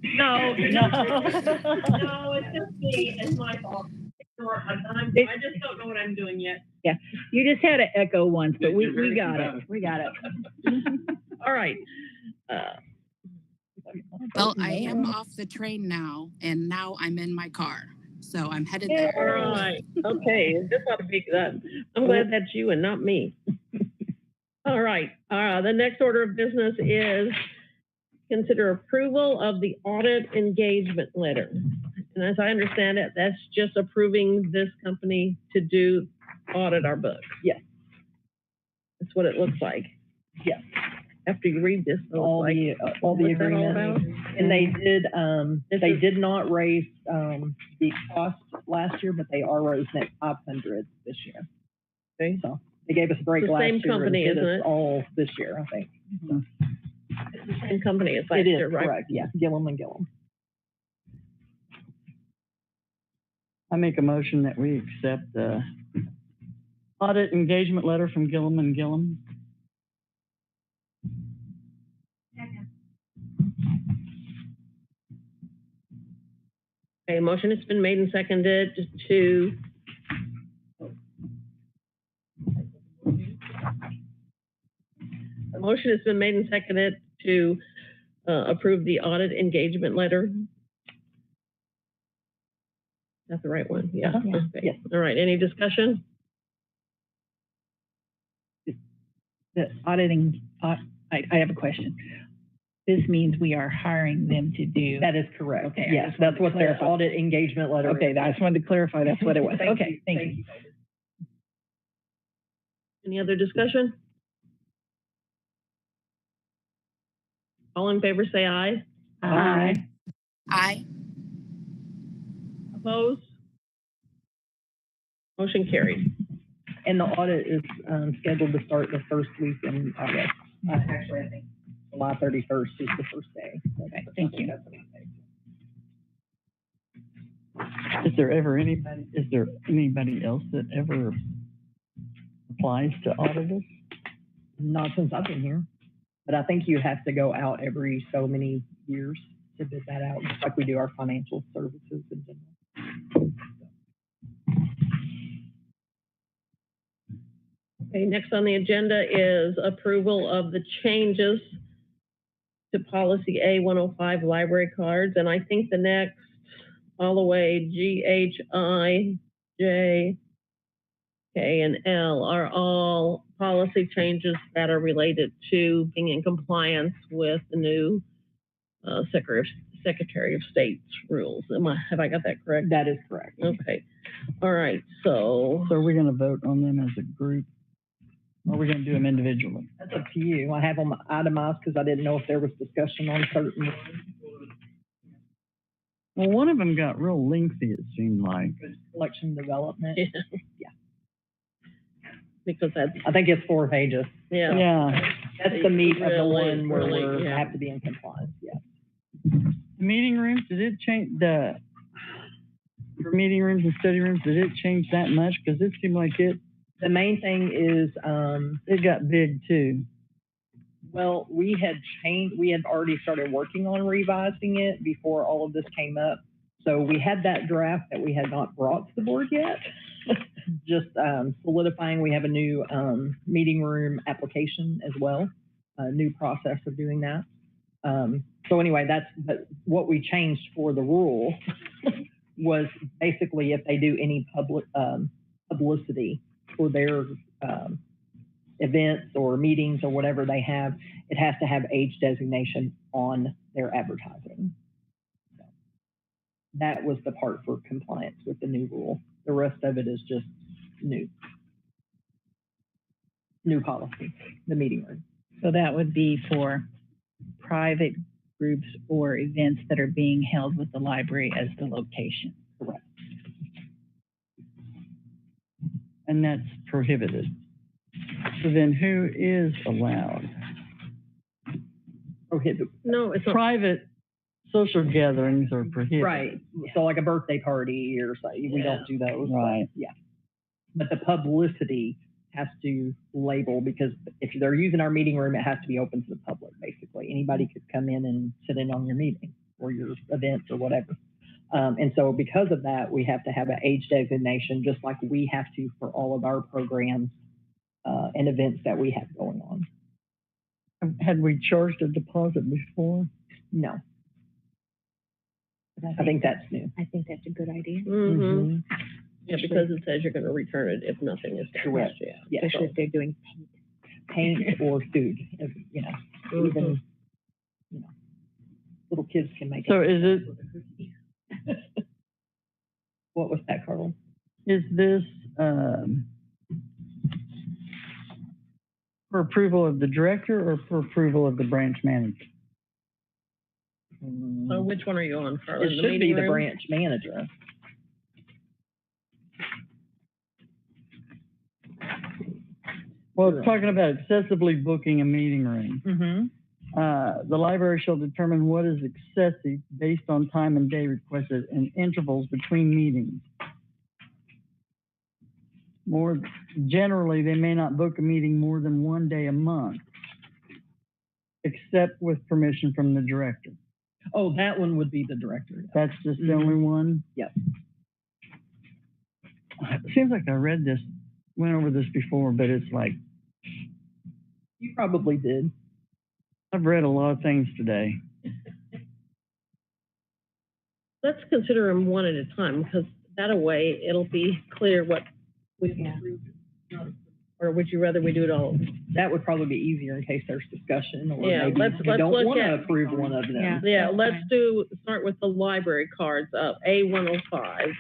No, no, it's just me. It's my fault. I just don't know what I'm doing yet. You just had an echo once, but we got it. We got it. All right. Well, I am off the train now, and now I'm in my car. So I'm headed there. All right. Okay. This ought to be good. I'm glad that's you and not me. All right. The next order of business is consider approval of the audit engagement letter. And as I understand it, that's just approving this company to audit our books. Yes. That's what it looks like. Yes. After you read this, it's All like, the what's that all agreements. about? And they This is- did not raise the cost last year, but they are raising it 500 this year. Okay. So they gave us a break It's the last same year company, and did isn't us it? all this year, I think. It's the same company as last It is year, right? correct. Yeah, Gillum and Gillum. I make a motion that we accept the audit engagement letter from Gillum and Gillum. Okay, motion has been made and seconded to motion has been made and seconded to approve the audit engagement letter. That's the right one? Yeah. Uh-huh. Okay. Yes. All right, any discussion? The auditing, I have a question. This means we are hiring them to do. That is correct. Okay, I Yes, just wanted that's to what their clarify. audit engagement letter. Okay, I just wanted to clarify that's what it was. Thank Okay, thank you. Any other discussion? All in favor, say aye. Aye. Aye. Opposed? Motion carried. And the audit is scheduled to start the first week in August. Actually, I think July 31st is the first day. Okay, thank you. Is there anybody else that ever applies to audit us? Not since I've been here, but I think you have to go out every so many years to bid that out, just like we do our financial services in general. Okay, next on the agenda is approval of the changes to policy A-105 library cards. And I think the next, all the way, G, H, I, J, K, and L are all policy changes that are related to being in compliance with the new Secretary of State's rules. Have I got that correct? That is correct. Okay. All right, so. So are we gonna vote on them as a group? Or are we gonna do them individually? That's up to you. I have them itemized because I didn't know if there was discussion on certain ones. Well, one of them got real lengthy, it seemed like. Collection development. Yeah. Because that's, I think it's 4 pages. yeah. Yeah, That's the meat of the Really, one where really, we yeah. have to be in compliance, yeah. the meeting rooms, did it change for meeting rooms and study rooms, did it change that much? Cause it seemed like it The main thing is, got big too. well, we had already started working on revising it before all of this came up. So we had that draft that we had not brought to the board yet. Just solidifying, we have a new meeting room application as well, a new process of doing that. So anyway, but what we changed for the rule was basically if they do any publicity for their events or meetings or whatever they have, it has to have age designation on their advertising. So that was the part for compliance with the new rule. The rest of it is just new policy, the meeting room. So that would be for private groups or events that are being held with the library as the location. Correct. And that's prohibited. So then who is allowed? Prohibited. No, it's not. Private social gatherings are prohibited. Right. So like a birthday party or something, we don't do those. Right. Yeah. But the publicity has to label, because if they're using our meeting room, it has to be open to the public, basically. Anybody could come in and sit in on your meeting or your events or whatever. And so because of that, we have to have an age designation, just like we have to for all of our programs and events that we have going on. Had we charged a deposit before? No. I think that's new. I think that's a good idea. Mm-hmm. Yeah, because it says you're gonna return it if nothing is Correct. damaged, yeah. Yeah. Especially if they're doing Paint or food, you know, even, you know, little kids can make. So is it, What was that, Carl? is this, for approval of the director or for approval of the branch manager? So which one are you on, Carla? It should be the branch manager. Well, it's talking about excessively booking a meeting room. Mm-hmm. The library shall determine what is excessive based on time and day requested and intervals between meetings. More generally, they may not book a meeting more than one day a month, except with permission from the director. Oh, that one would be the director. That's just the only one? Yep. It seems like I read this, went over this before, but it's like, You probably did. I've read a lot of things today. Let's consider them one at a time, because that way it'll be clear what we can approve. Or would you rather we do it all? That would probably be easier in case there's discussion or Yeah, maybe let's we don't look want to at- approve one of them. Yeah. Yeah, That's let's fine. start with the library cards, A105.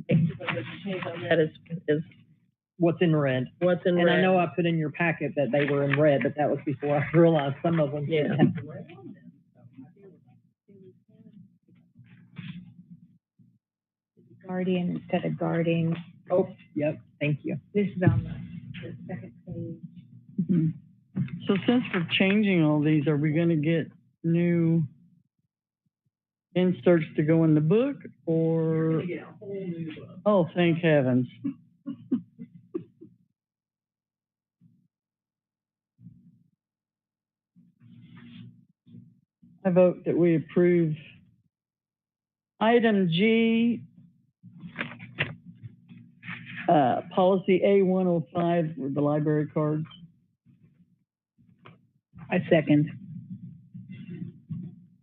That is What's in red. what's in And red. I know I put in your packet that they were in red, but that was before I realized some of them didn't Yeah. have the red on them. Guardian instead of guarding. Oh, yep, thank you. This is on the second page. Mhm. So since we're changing all these, are we gonna get new inserts to go in the book or? Oh, thank heavens. I vote that we approve item G, policy A105 with the library cards. I second.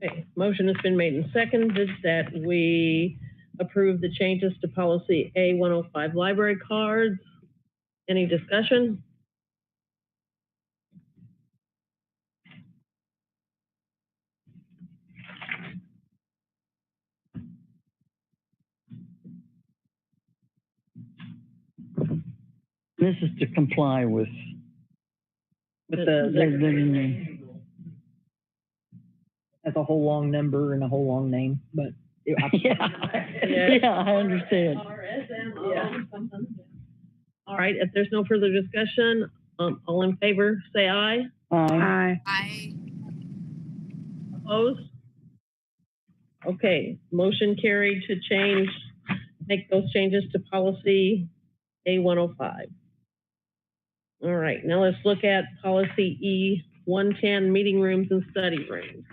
Okay, motion has been made and seconded that we approve the changes to policy A105 library cards. Any discussion? This is to comply with. With The- the, that's a whole long number and a whole long name, but. Yeah, I understand. All right, if there's no further discussion, all in favor, say aye. Aye. I Opposed? Okay, motion carried to change, make those changes to policy A105. All right, now let's look at policy E110, meeting rooms and study rooms.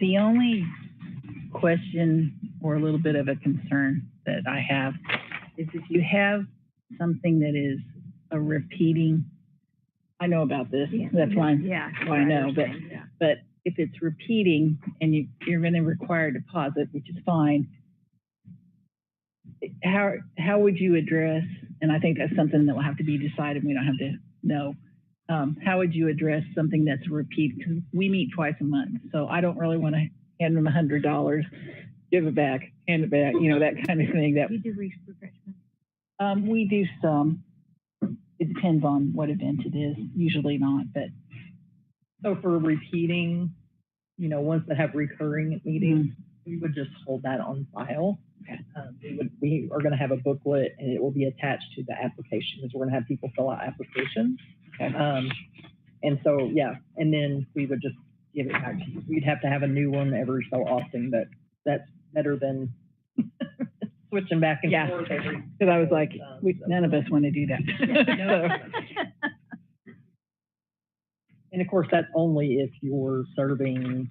The only question or a little bit of a concern that I have is if you have something that is a repeating, I know about this, that's why, Yeah. why I know, but, understand, yeah. but if it's repeating and you're gonna require a deposit, which is fine, how would you address, and I think that's something that will have to be decided, we don't have to know, how would you address something that's a repeat? Because we meet twice a month, so I don't really want to hand them $100, give it back, hand it back, you know, that kind of thing. That You do refreshments. we do some. It depends on what event it is. Usually not, but So for repeating, you know, ones that have recurring meetings, we would just hold that on file. Okay. We are gonna have a booklet and it will be attached to the application, because we're gonna have people fill out applications. okay. And so, yeah, and then we would just give it back to you. We'd have to have a new one every so often, but that's better than switching back and Yeah. forth every. Because I was like, none of us want to do that. And of course, that's only if you're serving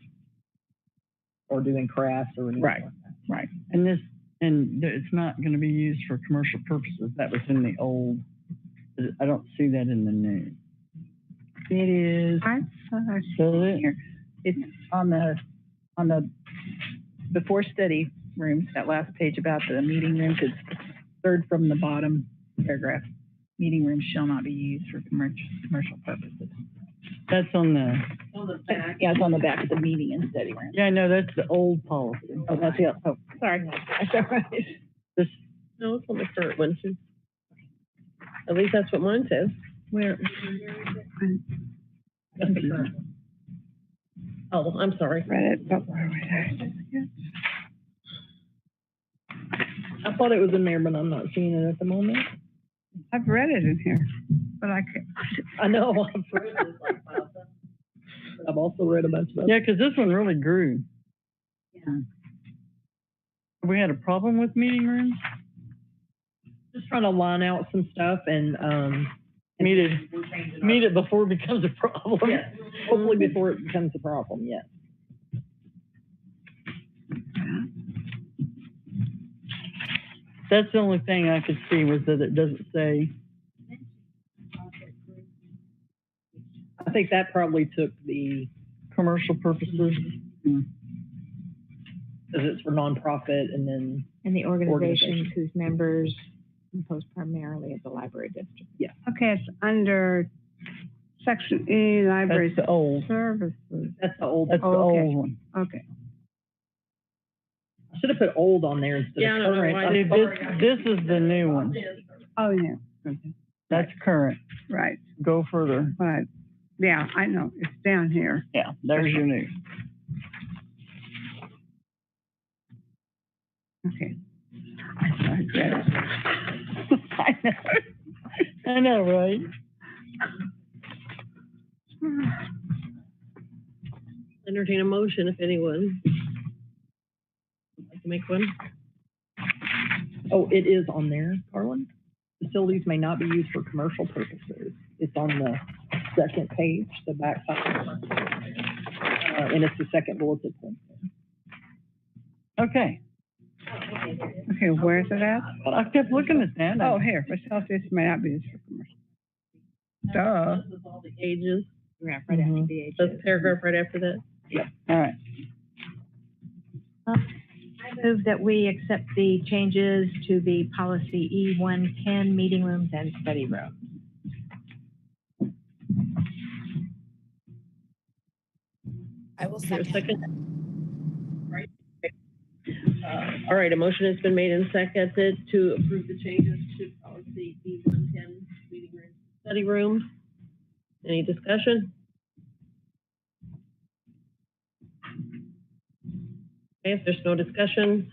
or doing crafts or anything Right. like that. Right. And this, and it's not gonna be used for commercial purposes. That was in the old, I don't see that in the new. It is. I thought I So it, Here. It's on the before study rooms, that last page about the meeting rooms, it's third from the bottom paragraph. Meeting rooms shall not be used for commercial purposes. that's on the, Yeah, it's on the back of the meeting and study room. yeah, no, that's the old policy. Oh, that's it. Oh, sorry. That's all right. This, No, it's on the current one too. At least that's what mine says. Where? That's the current one. Oh, I'm sorry. read it, but where was I? I thought it was in there, but I'm not seeing it at the moment. I've read it in here. but I can't. I know, I've read this like 5 times. I've also read a bunch of Yeah, because this one really grew. Yeah. We had a problem with meeting rooms? just trying to line out some stuff and, Meet it before it becomes a problem. yes, hopefully before it becomes a problem, yes. That's the only thing I could see was that it doesn't say, I think that probably took the, commercial purposes. because it's for nonprofit and then, And the organizations Organizations. whose members compose primarily of the library district. Okay, it's under section E, library That's the old, services. that's the old, that's the Okay. old one. Okay. I should have put old on there instead Yeah, I of don't know current. why. I'm See, sorry. this is the new one. Oh, yeah, That's current. right, Go further. right. Yeah, I know, it's down here. Yeah, there's your new. Okay. I read it. I know. I know, right? Entertain a motion if anyone would like to make one. Oh, it is on there, Carlin. Facilities may not be used for commercial purposes. It's on the second page, the back side. And it's the second bulleted point. Okay. Okay, where's it at? Well, I kept looking at that. Oh, here, facilities may not be used for commercial. Duh. This is all the ages. Yeah, right after Mhm. the age. This paragraph right after that. All right. I move that we accept the changes to the policy E110, meeting rooms and study rooms. I will Is there a second. second? Right. All right, a motion has been made and seconded to approve the changes to policy E110, meeting room, study room. Any discussion? Okay, if there's no discussion,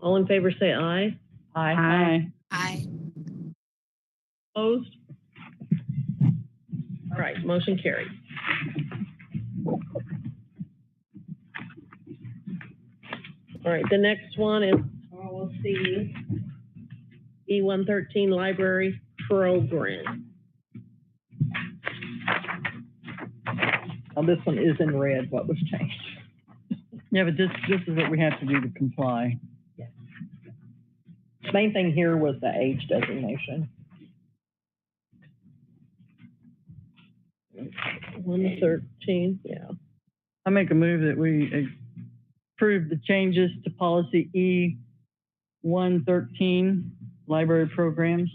all in favor say aye. Aye. Aye. Opposed? All right, motion carried. All right, the next one is policy E113 library program. Now, this one is in red, what was changed. Yeah, but this is what we have to do to comply. Main thing here was the age designation. 113, yeah. I make a move that we approve the changes to policy E113, library programs.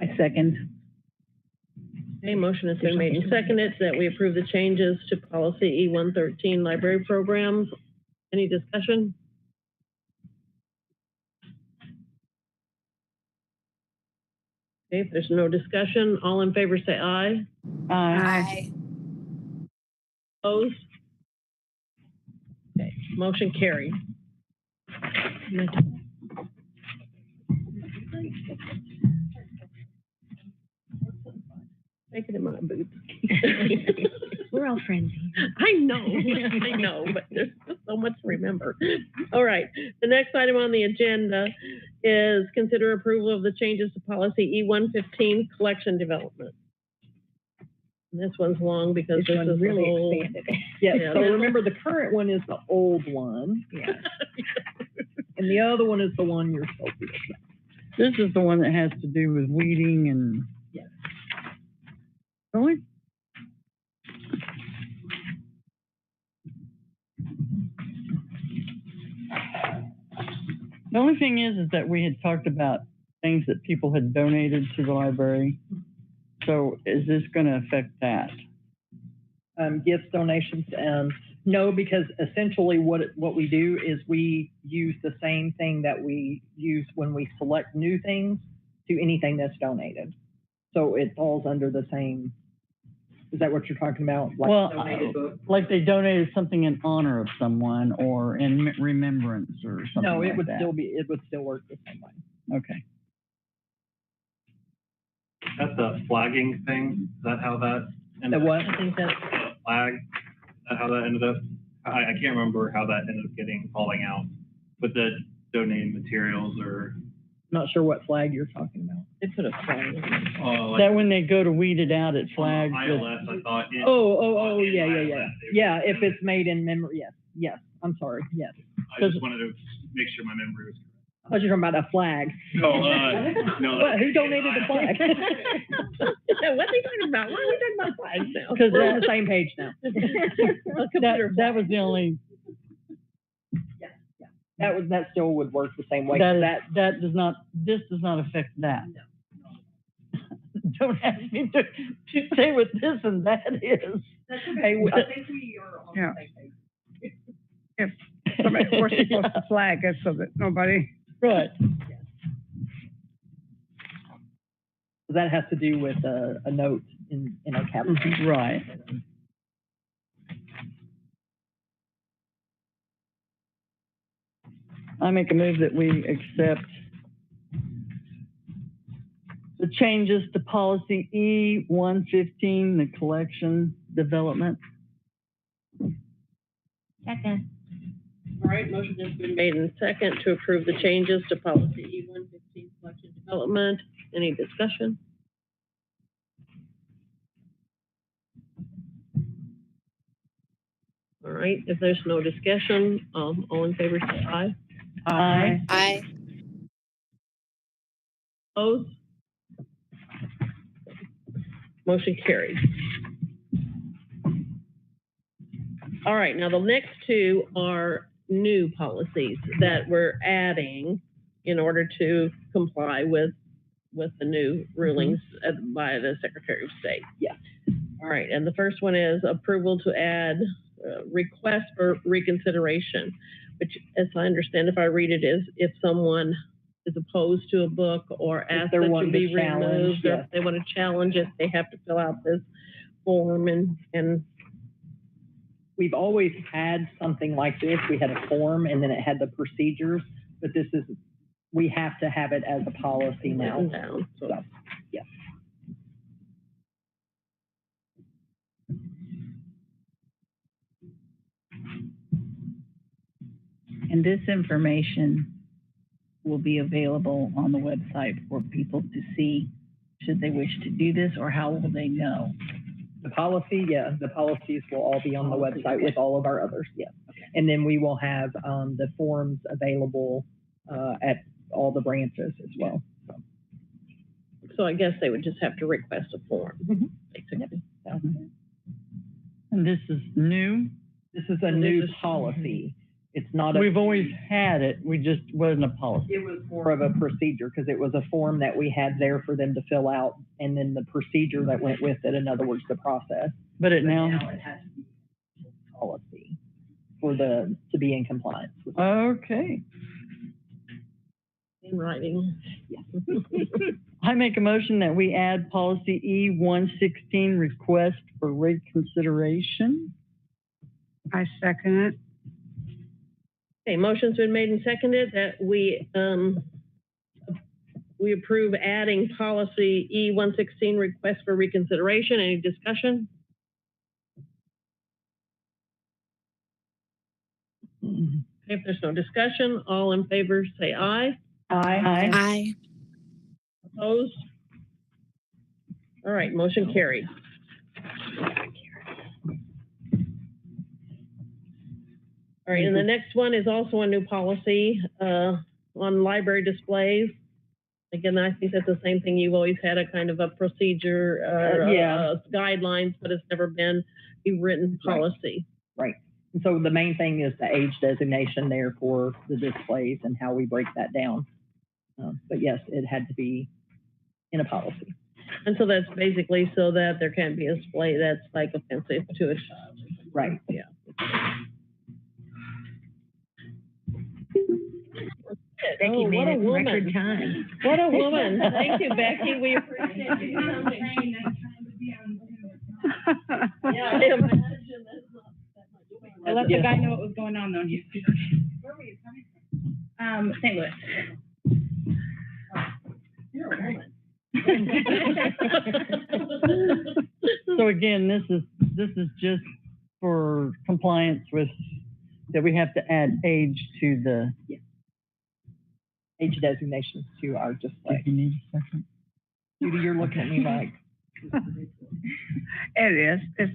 I second. Okay, motion has been made and seconded that we approve the changes to policy E113 library programs. Any discussion? Okay, if there's no discussion, all in favor say aye. Aye. Aye. Opposed? Okay, motion carried. Make it in my boots. We're all friends here. I know, but there's just so much to remember. All right, the next item on the agenda is consider approval of the changes to policy E115, collection development. And this one's long because This this one is the really whole. expanded it. Yeah, Yeah. so remember the current one is the old one, Yeah. and the other one is the one you're supposed to be. This is the one that has to do with weeding and. Yes. Really? The only thing is that we had talked about things that people had donated to the library. So is this gonna affect that? Gifts, donations, no, because essentially what we do is we use the same thing that we use when we select new things to anything that's donated. So it falls under the same, is that what you're talking about? Like Well, donated books? like they donated something in honor of someone or in remembrance or something No, like it would that. still be, it would still work the same way. Okay. That's the flagging thing. Is that how that? The what? I think that's, The flag. Is that how that ended up? I can't remember how that ended up falling out. But the donating materials or. Not sure what flag you're talking about. they put a flag. Like That when they go to weed it out, it flags. on it. ILS, I thought. Yeah. ILS, Yeah, if it's made in memory, yes, I'm sorry, yes. I just wanted to make sure my memory was correct. I was just talking about a flag. No, no. What, who donated the flag? What's he talking about? Why are we talking about flags now? Because we're on the same page now. That was the only, That still would work the same way. that does not, this does not affect that. Don't ask me to say what this and that is. That's okay, I think we are on Yeah. the same page. If somebody, we're supposed to flag it so that nobody, Right. That has to do with a note in our capital. Right. I make a move that we accept the changes to policy E-115, the collection development. Second. All right, motion has been made and second to approve the changes to policy E-115 collection development. Any discussion? All right, if there's no discussion, all in favor say aye. Aye. I, Opposed? Motion carried. All right, now the next two are new policies that we're adding in order to comply with the new rulings by the Secretary of State. Yeah. All right, and the first one is approval to add request for reconsideration, which, as I understand, if I read it, is if someone is opposed to a book or asks they're it to wanting to be challenge, removed, or yes. if they want to challenge it, they have to fill out this form and We've always had something like this. We had a form and then it had the procedures, but we have to have it as a policy now. written down. So, So, yeah. And this information will be available on the website for people to see, should they wish to do this, or how will they know? The policies will all be on the website with all of our others, yes. And then we will have, the forms available, at all the branches as well. so I guess they would just have to request a form, Mhm. basically. And this is new. This is a new policy. It's not a. We've always had it, we just wasn't a policy. It was more of a procedure because it was a form that we had there for them to fill out and then the procedure that went with it, in other words, the process. But it But now, it has to be a policy to be in compliance with. okay. In writing. I make a motion that we add policy E-116, request for reconsideration. I second it. Okay, motion's been made and seconded that we approve adding policy E-116, request for reconsideration. Any discussion? Okay, if there's no discussion, all in favor say aye. Aye. I, Opposed? All right, motion carried. All right, and the next one is also a new policy on library displays. Again, I think that's the same thing. You've always had a kind of a procedure, guidelines, but it's never been a written policy. Right. And so the main thing is the age designation there for the displays and how we break that down. But yes, it had to be in a policy. And so that's basically so that there can't be a display that's like offensive to a child. Right. Yeah. Becky Oh, made what a it in woman. record time. What a woman. Thank you, Becky. We appreciate you coming. Yeah, I imagine that's not that much. I let the guy know what was going on though. Where were you coming from? St. Louis. You're a woman. So again, this is just for compliance with, that we have to add age to the, Age designations to our display. if you need a second. Judy, you're looking at me like, It is.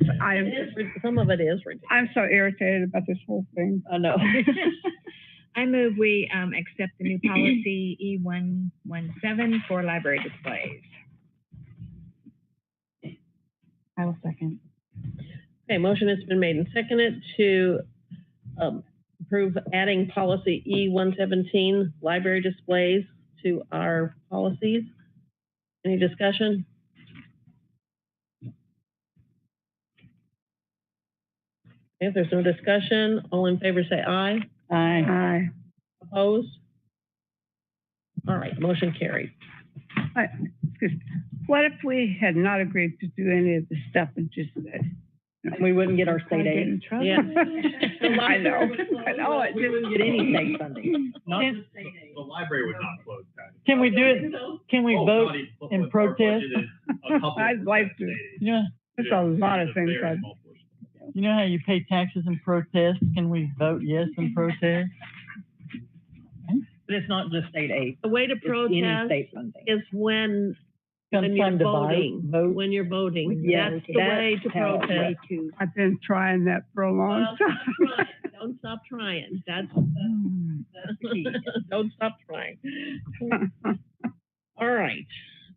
Some of it is ridiculous. I'm so irritated about this whole thing. I know. I move we accept the new policy E117 for library displays. I will second. Okay, motion has been made and seconded to approve adding policy E117, library displays, to our policies. Any discussion? If there's no discussion, all in favor say aye. Aye. Opposed? All right, motion carried. What if we had not agreed to do any of this stuff and just said? we wouldn't get our "I state get aid. in trouble"? Yeah. I know. It We wouldn't get any state funding. The library would not close, guys. Can we do it, can we Oh, vote not even- in our protest? budget is a couple I'd like to. state aid. Yeah, There's a lot of It's a things very I'd small portion. you know how you pay taxes in protest? Can we vote yes in protest? But it's not just state aid. The way to It's any protest state funding. is when Come you're time to voting. vote. When you're voting. Yes, That's the way to that's how it protest. I've been trying that for a long Well, time. Don't stop trying. That's Hmm. the key. Don't stop trying. All right.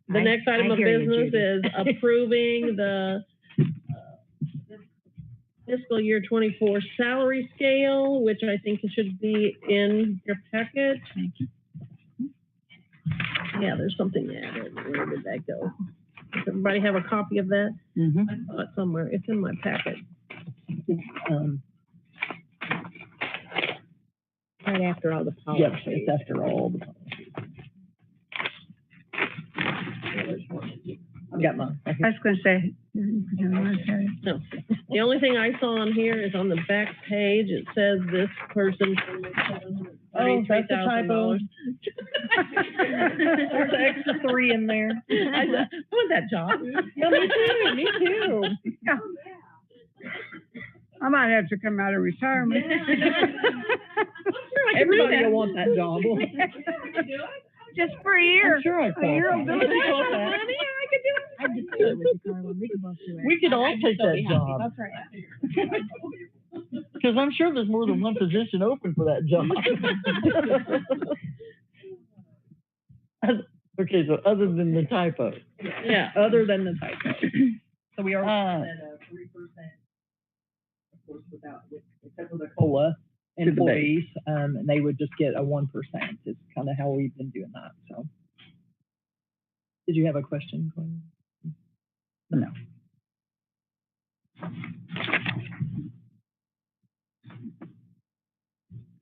The next item I of hear you, business Judy. is approving the fiscal year 24 salary scale, which I think it should be in your packet. Yeah, there's something added. Where did that go? Does everybody have a copy of that? Mhm. I saw it somewhere. It's in my packet. Right after all the Yep, policies. it's after all the policies. I've got mine. I was gonna say. No, the only thing I saw on here is on the back page, it says this person. Oh, that's a typo. $33,000. There's an extra 3 in there. I want that job. Yeah, me too, me too. I might have to come out of retirement. Everybody will want that job. Just for a year. I'm sure I A year of qualify. doing Money, that. I could do it. I just do it with you, Carla. We can both do it. We could all take that job, That's right. because I'm sure there's more than one position open for that job. Okay, so other than the typo. Yeah, Other than the typo. So we are Uh, at a 3%, of course, except for the COLA To the base. employees, and they would just get a 1%. Is kind of how we've been doing that, so. Did you have a question, Glenn? No.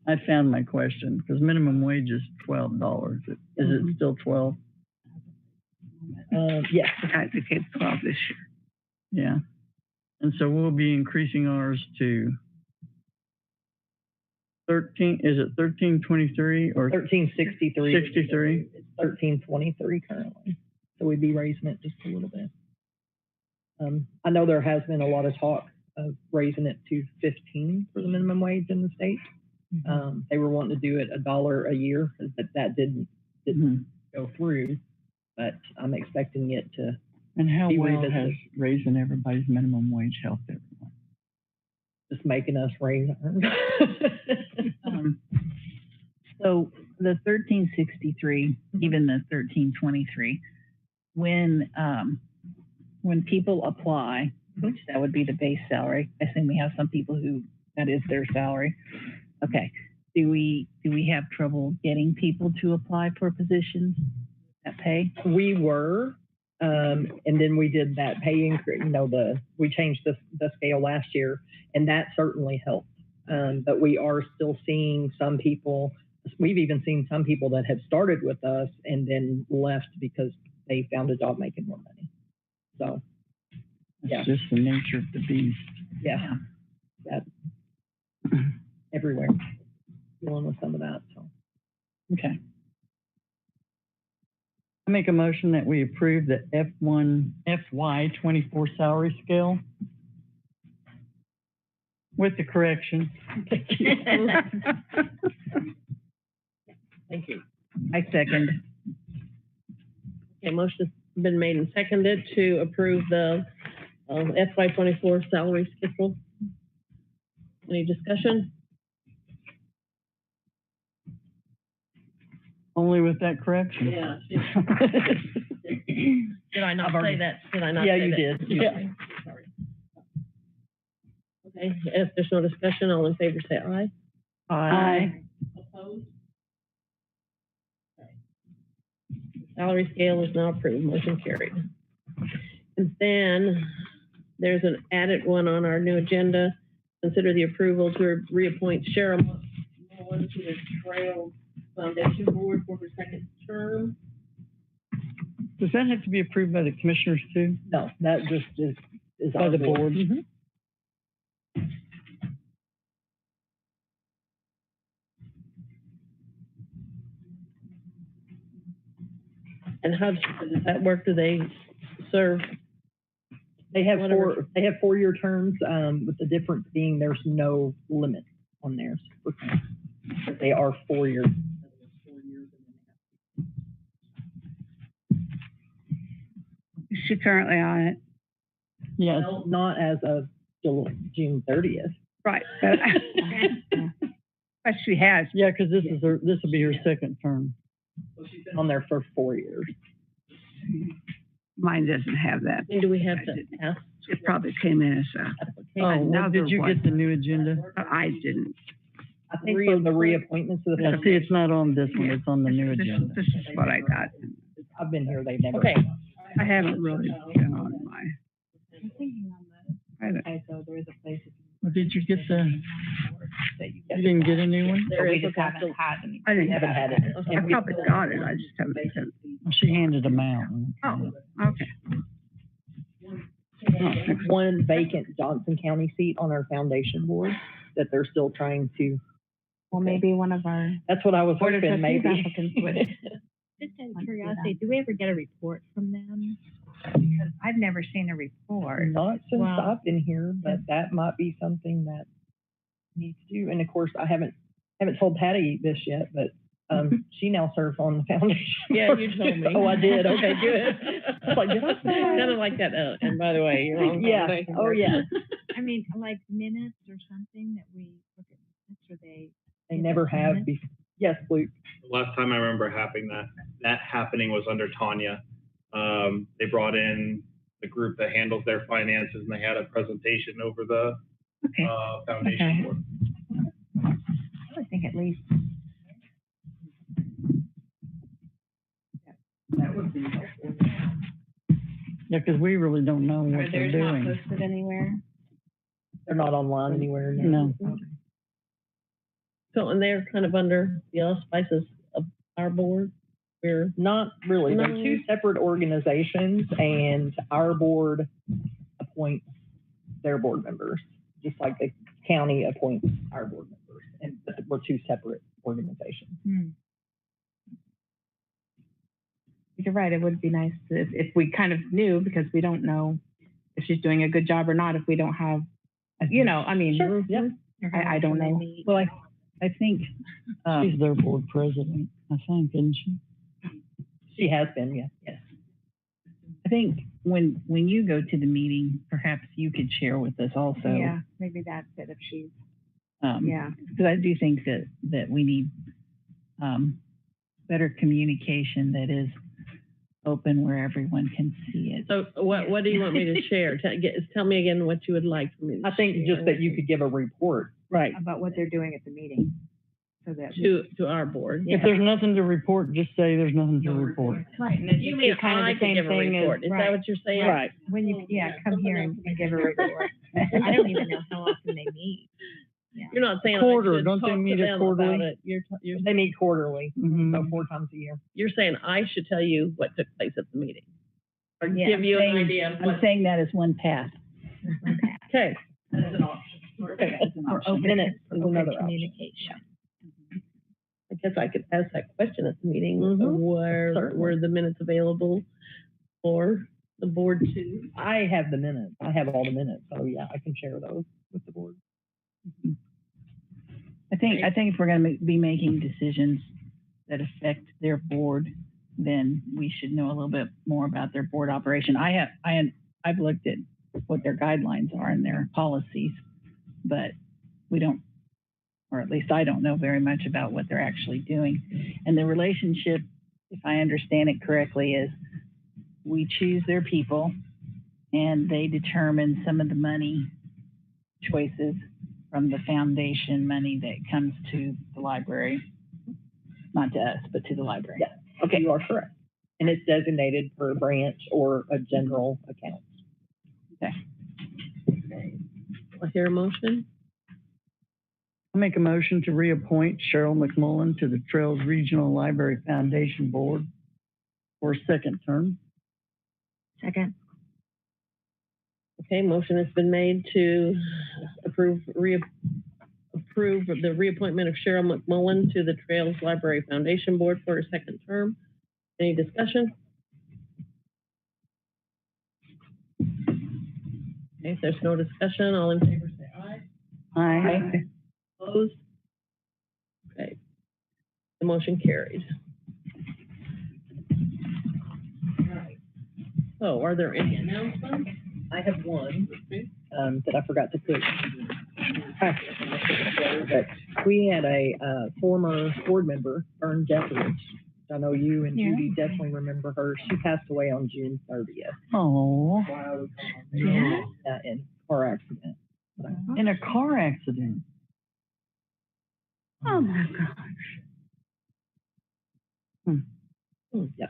I found my question, because minimum wage is $12. Is it still 12? Yes. I think it's 12 this year. Yeah. And so we'll be increasing ours to 13, is it 1323 or 1363. 63? It's 1323 currently, so we'd be raising it just a little bit. I know there has been a lot of talk of raising it to 15 for the minimum wage in the state. They were wanting to do it $1 a year, but that didn't Mhm. go through. But I'm expecting it to. And how Be well revisited. has raising everybody's minimum wage helped everyone? Just making us raise ours. So the 1363, even the 1323, when people apply, which that would be the base salary, I assume we have some people who that is their salary. Okay, do we have trouble getting people to apply for positions that pay? We were, and then we did that pay increase, we changed the scale last year, and that certainly helped. But we are still seeing some people, we've even seen some people that have started with us and then left because they found a job making more money. So, It's yeah. just the nature of the beast. yeah, that everywhere, dealing with some of that, so. Okay. I make a motion that we approve the FY 24 salary scale with the correction. Thank you. I second. Okay, motion's been made and seconded to approve the FY 24 salary schedule. Any discussion? Only with that correction. Yeah. Did I not say that? Did I not Yeah, say you that? did. Okay, sorry. Okay, if there's no discussion, all in favor say aye. Aye. Opposed? Salary scale is now approved, motion carried. And then there's an added one on our new agenda. Consider the approval to reappoint Cheryl Mullen to the Trail Foundation Board for her second term. Does that have to be approved by the commissioners too? No, that just is By our the board? Mhm. And how does that work? Do they serve? They have Whatever. 4-year terms, with the difference being there's no limit on theirs. But they are 4 years. Is she currently on it? Yes. Well, not as of June 30th. Right. But but she has. Yeah, because this will be her second term. So she's been on there for 4 years. Mine doesn't have that. And do we have to ask? It probably came in as a, Oh, well, Another did you one. get the new agenda? I didn't. I think for the reappointments to the Yeah, see, it's not on this one, it's on the new agenda. This is what I got. I've been here, they've never. Okay. I haven't really been on my. I don't- So there is a place. Well, did you get you didn't get a new one? There We is a just haven't capital. had any. I didn't Haven't have had it. it. Okay. I probably got it. I just haven't sent. Well, she handed them out. Oh, okay. One vacant Johnson County seat on our foundation board that they're still trying to, Well, maybe one of our. that's what I was Board of hoping, Trustees maybe. applicants would. Just out of curiosity, do we ever get a report from them? Because I've never seen a report. Not since Well- I've been here, but that might be something that needs to do. And of course, I haven't told Patty this yet, but she now serves on the foundation. Yeah, you told me. Oh, I did. Okay, good. I was like, did I say that? Kind of like that, and by the way, you're on. Yeah. foundation Oh, board. yeah. I mean, like minutes or something that we look at minutes, or they. They never have before. Yes, Luke. The last time I remember that happening was under Tanya. They brought in the group that handles their finances and they had a presentation over the, Okay. foundation Okay. board. I would think at least. That would be helpful. Yeah, because we really don't know what they're doing. Posted anywhere? They're not online anywhere now. No. So, and they're kind of under the auspices of our board. We're, Not really. They're No. two separate organizations and our board appoints their board members, just like the county appoints our board members. And we're two separate organizations. You're right, it would be nice if we kind of knew, because we don't know if she's doing a good job or not, if we don't have, you know, I mean, Yep. I don't know. Well, I think, She's their board president, I think, isn't she? She has been, yes. I think when you go to the meeting, perhaps you could share with us also. Yeah, maybe that's it, if she's, yeah. Because I do think that we need, better communication that is open where everyone can see it. so what do you want me to share? Tell me again what you would like for me to I think share just that you could give a report. Right. About what they're doing at the meeting, so that. To our board. If there's nothing to report, just say there's nothing to report. Right, and then You you mean do kind of I the could same give a thing as. report? Is that what you're saying? Right. When you, come here and give a report. I don't even know how often they meet. You're not saying Quarter, I should don't they talk to meet them quarterly? about it. You're They meet quarterly, Mhm. so 4 times a year. you're saying I should tell you what took place at the meeting, or Yeah, give you an saying- idea of I'm what. saying that as one path. Okay. That's an option. Okay. As an Or option. open, Minutes is open another option. communication. guess I could ask that question at the meeting, were Certainly. the minutes available for the board to? I have the minutes. I have all the minutes, so yeah, I can share those with the board. I think if we're gonna be making decisions that affect their board, then we should know a little bit more about their board operation. I've looked at what their guidelines are and their policies, but we don't, or at least I don't know very much about what they're actually doing. And the relationship, if I understand it correctly, is we choose their people and they determine some of the money choices from the foundation money that comes to the library. Not to us, but to the library. Yeah. Okay, you are correct. And it's designated per branch or a general account. Okay. I hear a motion. I'll make a motion to reappoint Cheryl McMullen to the Trails Regional Library Foundation Board for a second term. Second. Okay, motion has been made to approve the reappointment of Cheryl McMullen to the Trails Library Foundation Board for a second term. Any discussion? Okay, if there's no discussion, all in favor say aye. Aye. Opposed? Okay. The motion carried. All right. So are there any announcements? I have one, that I forgot to put. But we had a, former board member, Vern Jeffers. I know you and Judy definitely remember her. She passed away on June 30th. Oh, In a car accident. in a car accident. Oh, my gosh. Yeah.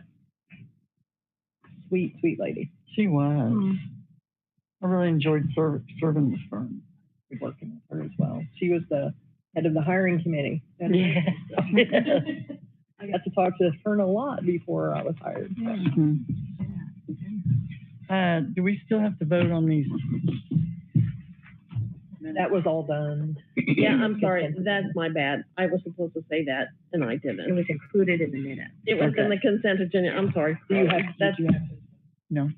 Sweet, sweet lady. She was. I really enjoyed serving with Fern. Good working with her as well. She was the head of the hiring committee. Yes. I got to talk to Fern a lot before I was hired. Mhm. Do we still have to vote on these? That was all done. Yeah, I'm sorry, that's my bad. I was supposed to say that and I didn't. It was included in the minutes. It was in Okay. the consent agenda. I'm sorry. Do you have, That's, did you have? No.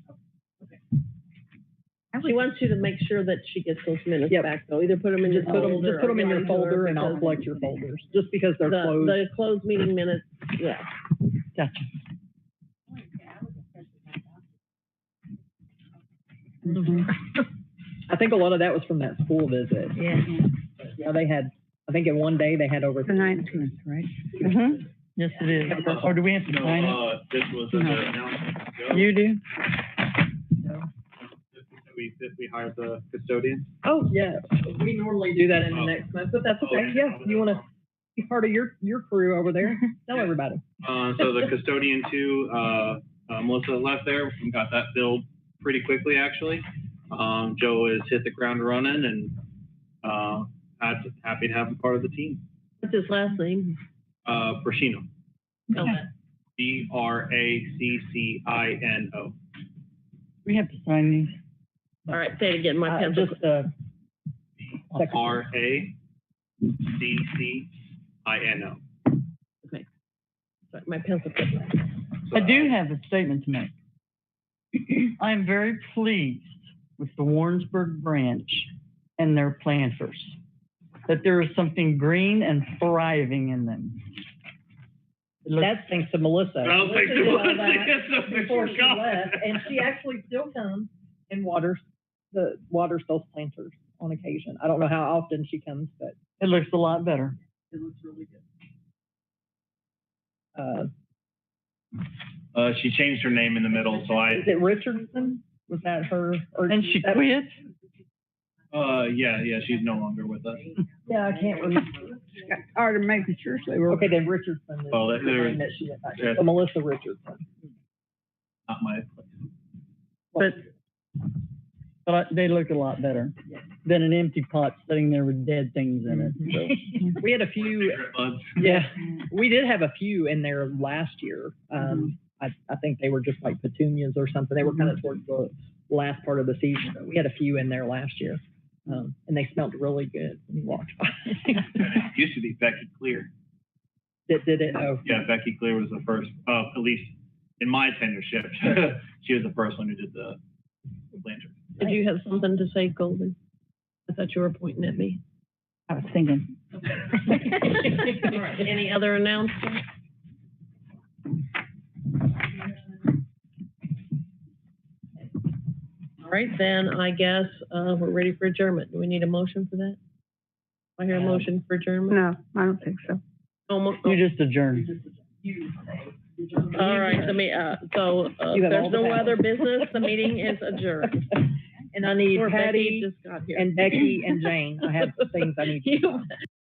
she wants you to make sure that she gets those minutes Yep. back though. Either put them in your Just put them, folder. just put them in or your give them to her folder and I'll because collect your folders, just because they're closed. The closed meeting minutes, yeah. Gotcha. I think a lot of that was from that school visit. Yeah. Yeah, they had, I think in one day they had over. The 19th, right? Mm-hmm. Yes, it is. Or do we have to sign it? No, this was an announcement. You do? If we hired the custodian. Oh, yeah, we normally do that in the next month, but that's okay. Yeah, you want to be part of your crew over there? Tell everybody. So the custodian too, Melissa left there and got that filled pretty quickly, actually. Joe has hit the ground running and, happy to have him part of the team. What's his last name? Bracino. Spell that. Braccino. We have to sign these. All right, say it again, my pencil. Just, Braccino. Okay. Sorry, my pencil. I do have a statement to make. I am very pleased with the Warrensburg branch and their planters, that there is something green and thriving in them. It looks- that's thanks to Melissa. Oh, thanks to did all Melissa, that yes, I Before she forgot. left, and she actually still comes and waters those planters on occasion. I don't know how often she comes, but It looks a lot better. it looks really good. She changed her name in the middle, so Is it Richardson? Was that her? Or And she that- quit? yeah, she's no longer with us. Yeah, I can't remember. Or making sure they were. Okay, then Richardson is Oh, the there- name that she went back to. yeah. So Melissa Richardson. Not my But But they look a lot better than an empty pot sitting there with dead things in it. So. We had a few, buds. yeah, we did have a few in there last year. I think they were just like petunias or something. They were kind of towards the last part of the season, but we had a few in there last year. And they smelled really good when you walked by. Used to be Becky Clear. that did it. Oh, Yeah, Becky Clear was the first, at least in my tenureship, she was the first one who did the lantern. Did you have something to say, Golden? I thought you were pointing at me. I was thinking. All right, any other announcements? All right, then I guess, we're ready for adjournment. Do we need a motion for that? I hear a motion for adjournment? No, I don't think so. You just adjourned. All right, You have there's all the no power. other business, the meeting is adjourned. And I need Poor Becky Patty just got here. and Becky and Jane. I have things I need to. You-